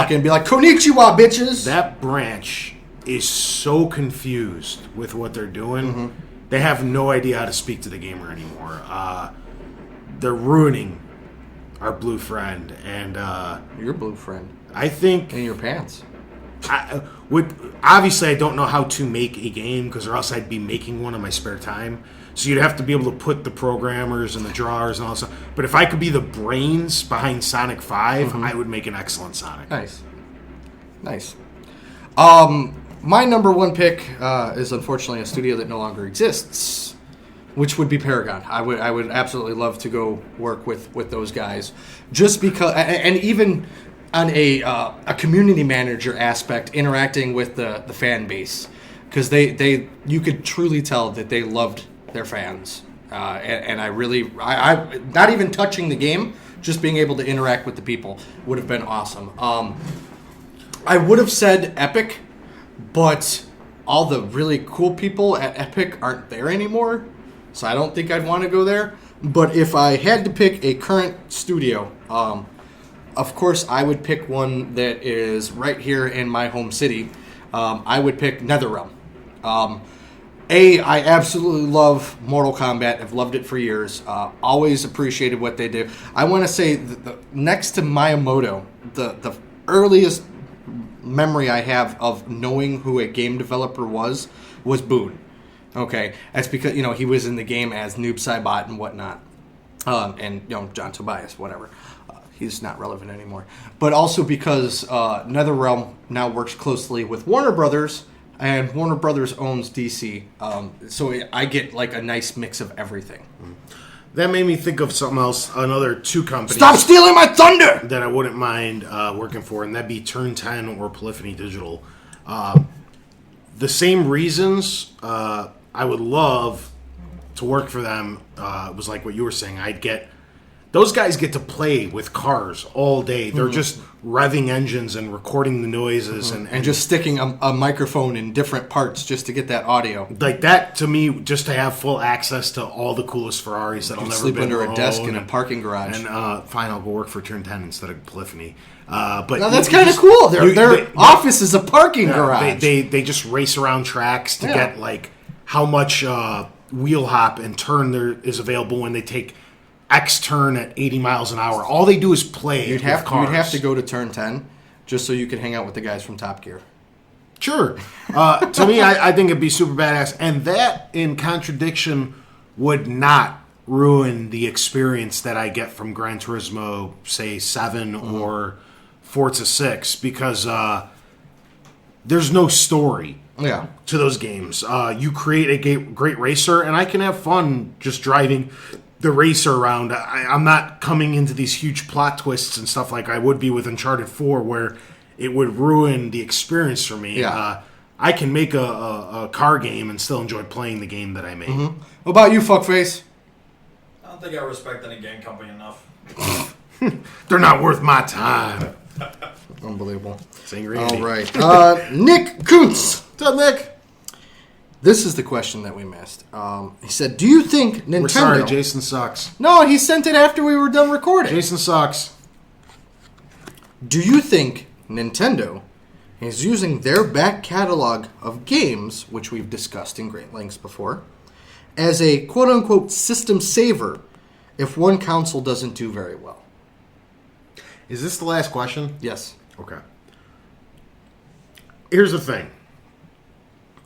in and be like, "Konnichiwa, bitches!" That branch is so confused with what they're doing. Mm-hmm. They have no idea how to speak to the gamer anymore. They're ruining our blue friend. And your blue friend. I think... In your pants. Obviously, I don't know how to make a game because or else I'd be making one in my spare time. So you'd have to be able to put the programmers and the drawers and all that stuff. But if I could be the brains behind Sonic 5, mm-hmm. I would make an excellent Sonic. Nice. My number one pick is unfortunately a studio that no longer exists, which would be Paragon. I would absolutely love to go work with those guys, just because, and even on a community manager aspect, interacting with the fan base, because you could truly tell that they loved their fans, and I not even touching the game, just being able to interact with the people would have been awesome. I would have said Epic, but all the really cool people at Epic aren't there anymore, so I don't think I'd want to go there. But if I had to pick a current studio, Of course, I would pick one that is right here in my home city. I would pick NetherRealm. I absolutely love Mortal Kombat. I've loved it for years. Always appreciated what they do. I want to say next to Miyamoto, the earliest memory I have of knowing who a game developer was Boone. Okay, that's because he was in the game as Noob Saibot and whatnot, and John Tobias, whatever. He's not relevant anymore. But also because NetherRealm now works closely with Warner Brothers. And Warner Brothers owns DC, so I get like a nice mix of everything. That made me think of something else. Another two companies. Stop stealing my thunder! That I wouldn't mind working for, and that'd be Turn 10 or Polyphony Digital. The same reasons I would love to work for them was like what you were saying. Those guys get to play with cars all day. They're just revving engines and recording the noises and just sticking a microphone in different parts just to get that audio. Like that, to me, just to have full access to all the coolest Ferraris that'll never sleep been under a owned. desk in a parking garage. And fine, I'll go work for Turn 10 instead of Polyphony. But now that's kind of cool. Their office is a parking garage. They just race around tracks to get like how much wheel hop and turn there is available when they take X turn at 80 miles an hour. All they do is play You'd have to go to Turn 10 just so you could hang out with the guys from Top Gear. Sure. To me, I think it'd be super badass. And that, in contradiction, would not ruin the experience that I get from Gran Turismo, say, 7 or Forza 6, because there's no story to those games. You create a great racer, and I can have fun just driving the racer around. I'm not coming into these huge plot twists and stuff like I would be with Uncharted 4, where it would ruin the experience for me. Yeah. I can make a car game and still enjoy playing the game that I made. Mm-hmm. What about you, fuckface? I don't think I respect any game company enough. They're not worth my time. Unbelievable. Sangry All Andy. right. Nick Kuntz. What's up, Nick? This is the question that we missed. He said, do you think Nintendo... We're sorry, Jason sucks. No, he sent it after we were done recording. Jason sucks. Do you think Nintendo is using their back catalog of games, which we've discussed in great lengths before, as a quote-unquote system saver if one console doesn't do very well? Is this the last question? Yes. Okay. Here's the thing.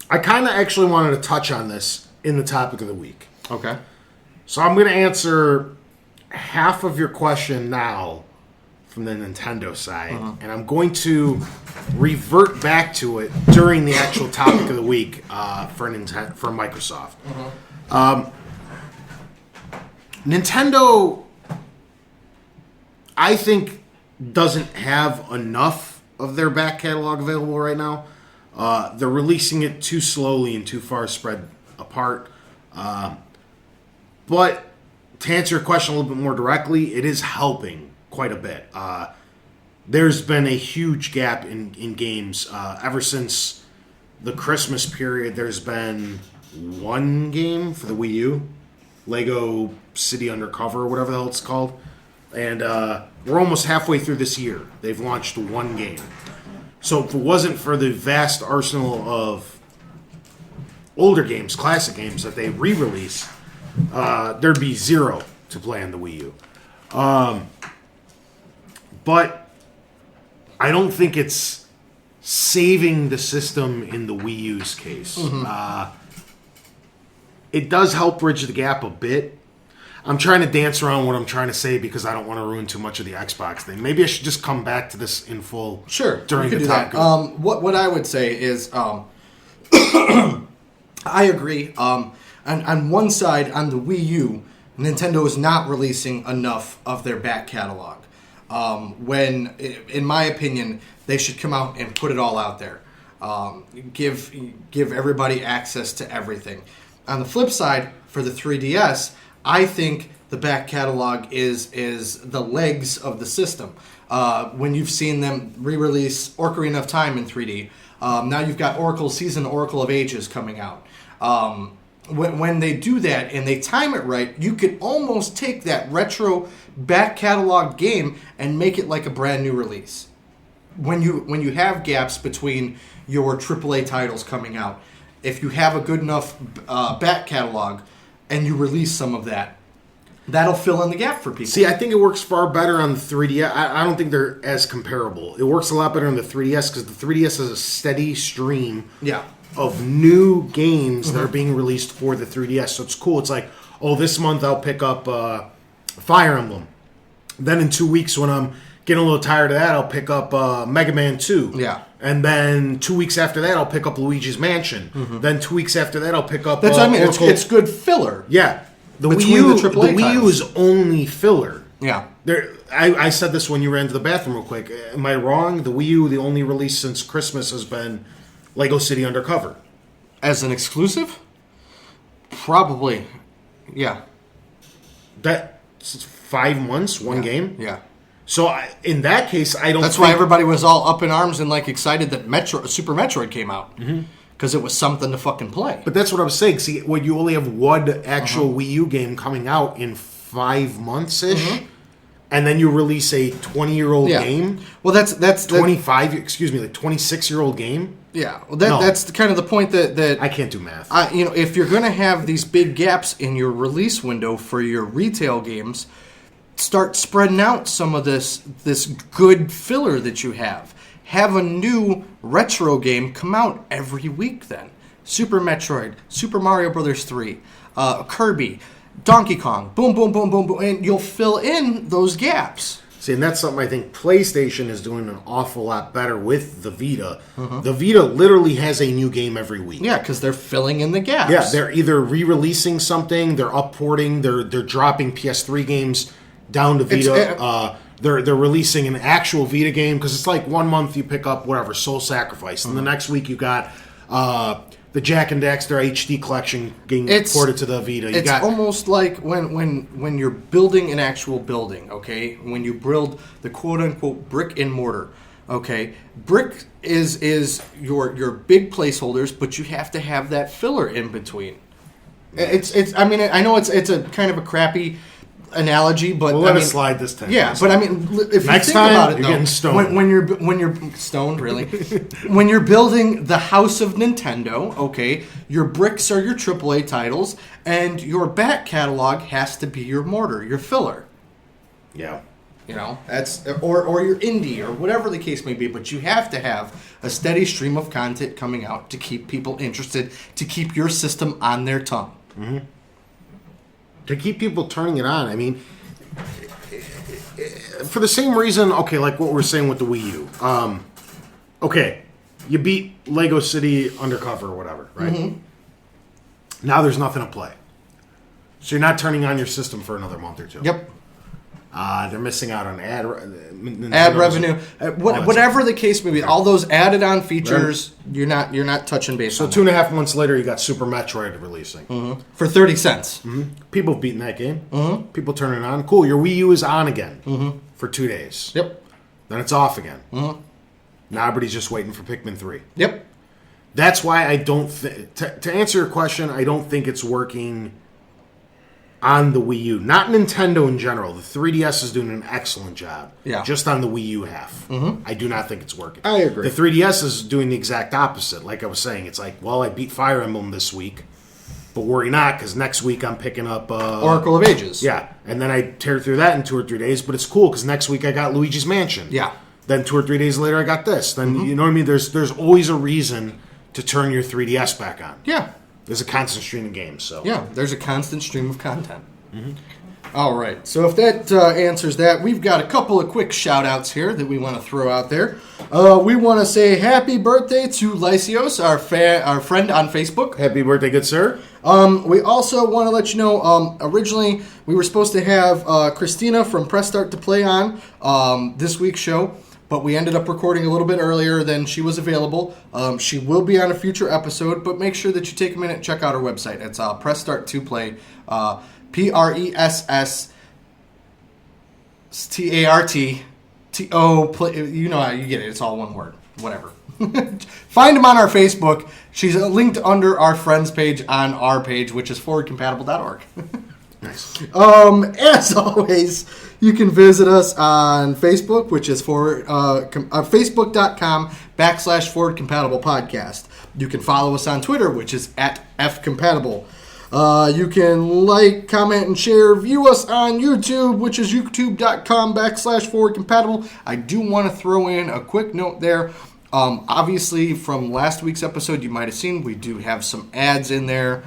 I kind of actually wanted to touch on this in the topic of the week. Okay. So I'm going to answer half of your question now from the Nintendo side, and I'm going to revert back to it during the actual topic of the week for Microsoft. Nintendo, I think, doesn't have enough of their back catalog available right now. They're releasing it too slowly and too far spread apart. But to answer your question a little bit more directly, it is helping quite a bit. There's been a huge gap in games. Ever since the Christmas period, there's been one game for the Wii U, Lego City Undercover, or whatever the hell it's called. And we're almost halfway through this year. They've launched one game. So if it wasn't for the vast arsenal of older games, classic games that they re-release, there'd be zero to play on the Wii U. But I don't think it's saving the system in the Wii U's case. It does help bridge the gap a bit. I'm trying to dance around what I'm trying to say because I don't want to ruin too much of the Xbox thing. Maybe I should just come back to this in full. Sure, during the talk. What I would say is, I agree. On one side, on the Wii U, Nintendo is not releasing enough of their back catalog. When, in my opinion, they should come out and put it all out there. Give everybody access to everything. On the flip side, for the 3DS, I think the back catalog is the legs of the system. When you've seen them re-release Ocarina of Time in 3D, now you've got Oracle Season, Oracle of Ages coming out. when they do that and they time it right, you can almost take that retro back catalog game and make it like a brand new release. When you have gaps between your AAA titles coming out, if you have a good enough back catalog and you release some of that, that'll fill in the gap for people. See, I think it works far better on the 3DS. I don't think they're as comparable. It works a lot better on the 3DS because the 3DS has a steady stream of new games that are being released for the 3DS. So it's cool. It's like, oh, this month I'll pick up Fire Emblem. Then in 2 weeks when I'm getting a little tired of that, I'll pick up Mega Man 2. Yeah. And then 2 weeks after that, I'll pick up Luigi's Mansion. Then 2 weeks after that, I'll pick up That's what I mean. It's good filler. Yeah. The Between Wii U, the AAA Wii U titles. is only filler. Yeah. I said this when you ran to the bathroom real quick. Am I wrong? The Wii U, the only release since Christmas has been Lego City Undercover. As an exclusive? Probably. Yeah. That's 5 months, one game. Yeah. So in that case, I don't. That's why everybody was all up in arms and like excited that Super Metroid came out because it was something to fucking play. But that's what I was saying. See, when you only have one actual Wii U game coming out in 5 months ish, and then you release a 20-year-old game. Well, that's 25. Excuse me, like 26-year-old game. Yeah. Well, that's kind of the point that I can't do math. If you're going to have these big gaps in your release window for your retail games, start spreading out some of this good filler that you have. Have a new retro game come out every week then. Super Metroid, Super Mario Brothers 3, Kirby, Donkey Kong, boom, boom, boom, boom, boom, and you'll fill in those gaps. See, and that's something I think PlayStation is doing an awful lot better with the Vita. The Vita literally has a new game every week. Yeah, because they're filling in the gaps. Yeah, they're either re-releasing something, they're upporting, they're dropping PS3 games down to Vita. They're releasing an actual Vita game because it's like 1 month you pick up whatever Soul Sacrifice, and the next week you got the Jack and Daxter HD collection getting ported to the Vita. It's almost like when you're building an actual building. Okay, when you build the quote unquote brick and mortar. Okay, brick is your big placeholders, but you have to have that filler in between. It's. I mean, I know it's a kind of a crappy analogy, but let us slide this time. Yeah, but I mean, if next you think time about it, you're though, getting stoned. when you're stoned, really, when you're building the house of Nintendo, okay, your bricks are your AAA titles, and your back catalog has to be your mortar, your filler. Yeah. You know, that's or your indie or whatever the case may be, but you have to have a steady stream of content coming out to keep people interested, to keep your system on their tongue. Mm-hmm. To keep people turning it on. I mean, for the same reason, okay, like what we're saying with the Wii U. Okay, you beat Lego City Undercover or whatever, right? Mm-hmm. Now there's nothing to play. So you're not turning on your system for another month or two. Yep. They're missing out on ad revenue, whatever the case may be. All those added-on features, you're not touching base. So on 2.5 months later, you got Super Metroid releasing for 30 cents. Mm-hmm. People have beaten that game. Mm-hmm. People turn it on. Cool. Your Wii U is on again for 2 days. Yep. Then it's off again. Mm-hmm. Now everybody's just waiting for Pikmin 3. Yep. That's why I don't to answer your question, I don't think it's working on the Wii U. Not Nintendo in general. The 3DS is doing an excellent job. Yeah. Just on the Wii U half. Mm-hmm. I do not think it's working. I agree. The 3DS is doing the exact opposite. Like I was saying, it's like, well, I beat Fire Emblem this week, but worry not, because next week I'm picking up Oracle of Ages. Yeah. And then I tear through that in 2 or 3 days, but it's cool, because next week I got Luigi's Mansion. Yeah. Then 2 or 3 days later I got this. Then, you know what I mean? There's always a reason to turn your 3DS back on. Yeah. There's a constant stream of games, so. Yeah, there's a constant stream of content. Mm-hmm. All right, so if that answers that, we've got a couple of quick shout-outs here that we want to throw out there. We want to say happy birthday to Lysios, our friend on Facebook. Happy birthday, good sir. We also want to let you know, originally we were supposed to have Christina from Press Start to Play on this week's show, but we ended up recording a little bit earlier than she was available. She will be on a future episode, but make sure that you take a minute and check out her website. It's Press Start to Play. PRESSTARTTO. You know how you get it. It's all one word. Whatever. Find them on our Facebook. She's linked under our friends page on our page, which is forwardcompatible.org. Nice. As always, you can visit us on Facebook, which is facebook.com/forwardcompatible podcast. You can follow us on Twitter, which is @fcompatible. You can like, comment, and share. View us on YouTube, which is youtube.com/forwardcompatible. I do want to throw in a quick note there. Obviously, from last week's episode, you might have seen we do have some ads in there.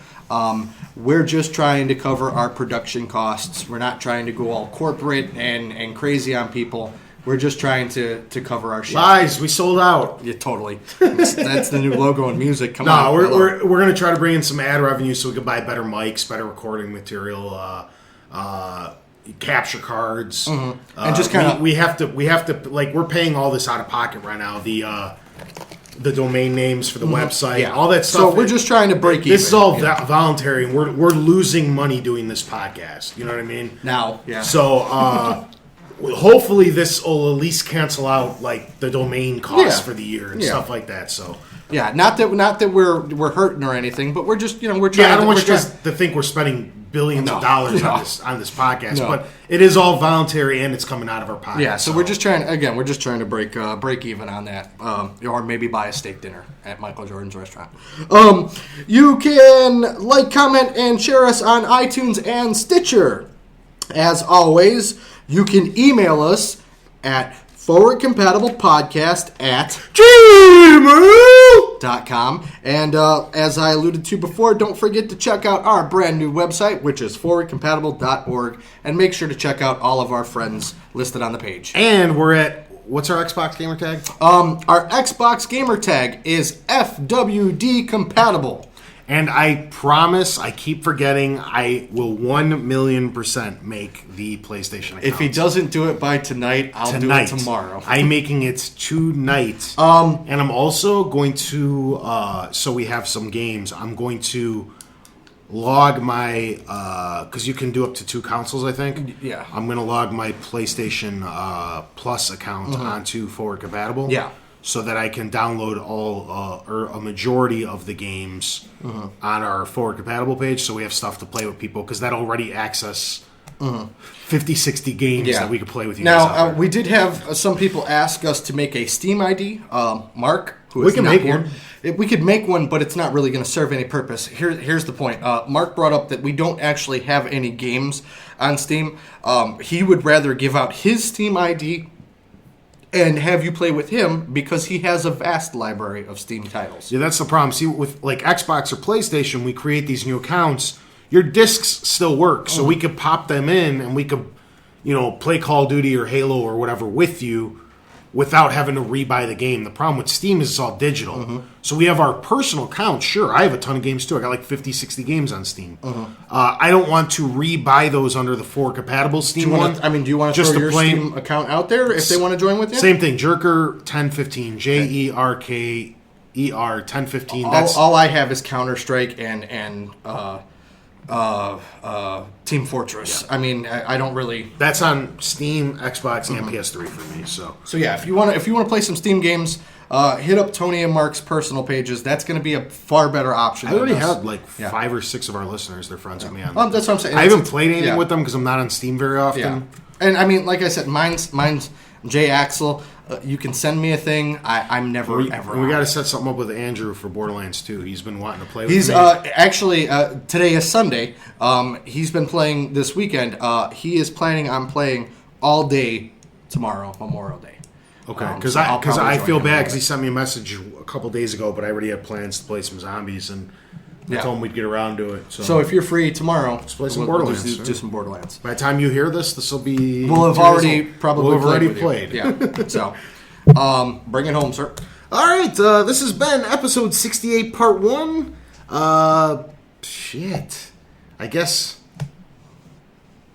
We're just trying to cover our production costs. We're not trying to go all corporate and crazy on people. We're just trying to cover our shit. Lies, we sold out. Yeah, totally. That's the new logo and music. Come No, on. we're going to try to bring in some ad revenue so we can buy better mics, better recording material, capture cards, and just kind of we have to like we're paying all this out of pocket right now. The domain names for the website, all that stuff. So we're just trying to break even. This is all voluntary, and we're losing money doing this podcast. You know what I mean? Now, yeah. So hopefully this will at least cancel out like the domain costs for the year and stuff like that. So. Yeah, not that we're hurting or anything, but we're just we're trying. Yeah, I don't want you guys to think we're spending billions of dollars on this podcast, but it is all voluntary and it's coming out of our pocket. Yeah, so we're just trying to break even on that, or maybe buy a steak dinner at Michael Jordan's restaurant. You can like, comment, and share us on iTunes and Stitcher. As always, you can email us at forwardcompatiblepodcast@gmail.com. And as I alluded to before, don't forget to check out our brand new website, which is forwardcompatible.org, and make sure to check out all of our friends listed on the page. And we're at, what's our Xbox gamer tag? Our Xbox gamer tag is FWD compatible. And I promise, I keep forgetting, I will 1,000,000% make the PlayStation account. If he doesn't do it by tonight, I'll do it tomorrow. I'm making it tonight. And I'm also going to, so we have some games, I'm going to log my, because you can do up to 2 consoles, I think. Yeah. I'm going to log my PlayStation Plus account onto Forward Compatible. Yeah. So that I can download all or a majority of the games on our Forward Compatible page, so we have stuff to play with people, because that already access 50, 60 games that we could play with you guys. Now, we did have some people ask us to make a Steam ID. Mark, who is we can not make here, one. We could make one, but it's not really going to serve any purpose. Here's the point. Mark brought up that we don't actually have any games on Steam. He would rather give out his Steam ID and have you play with him, because he has a vast library of Steam titles. Yeah, that's the problem. See, with like Xbox or PlayStation, we create these new accounts. Your discs still work, so we could pop them in and we could, play Call of Duty or Halo or whatever with you without having to rebuy the game. The problem with Steam is it's all digital. So we have our personal accounts. Sure, I have a ton of games too. I got like 50, 60 games on Steam. I don't want to rebuy those under the Forward Compatible Steam one. Do you want to throw your Steam account out there if they want to join with you? Same thing, Jerker1015, JERKER 1015. That's all I have is Counter-Strike and Team Fortress. Yeah. I mean, I don't really. That's on Steam, Xbox, and PS3 for me. So yeah, if you want to play some Steam games, hit up Tony and Mark's personal pages. That's going to be a far better option. I already had like 5 or 6 of our listeners. They're friends with me on. That's what I'm saying. I haven't played anything with them because I'm not on Steam very often. Yeah. And I mean, like I said, mine's J Axel. You can send me a thing. I'm never ever. We got to set something up with Andrew for Borderlands 2. He's been wanting to play with me. He's actually today is Sunday. He's been playing this weekend. He is planning on playing all day tomorrow, Memorial Day. Okay, because I feel bad because he sent me a message a couple days ago, but I already had plans to play some zombies, and I told him we'd get around to it. So if you're free tomorrow, let's play some Borderlands. We'll do some Borderlands. By the time you hear this will be... We'll have already played. Yeah. So, bring it home, sir. All right, this has been episode 68, part 1. Shit. I guess...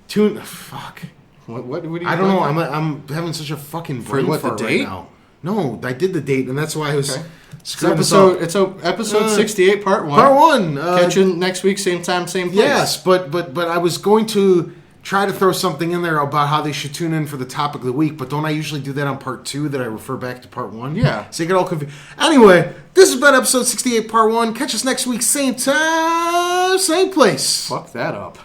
Fuck. What do you I don't know. I'm having such a fucking brain fart right now. No, I did the date, and that's why I was... Okay. It's episode 68, part 1. Part 1. Catch you next week, same time, same place. Yes, but I was going to try to throw something in there about how they should tune in for the topic of the week, but don't I usually do that on part 2 that I refer back to part 1? Yeah. So you get all confused. Anyway, this has been episode 68, part 1. Catch us next week, same time, same place. Fuck that up.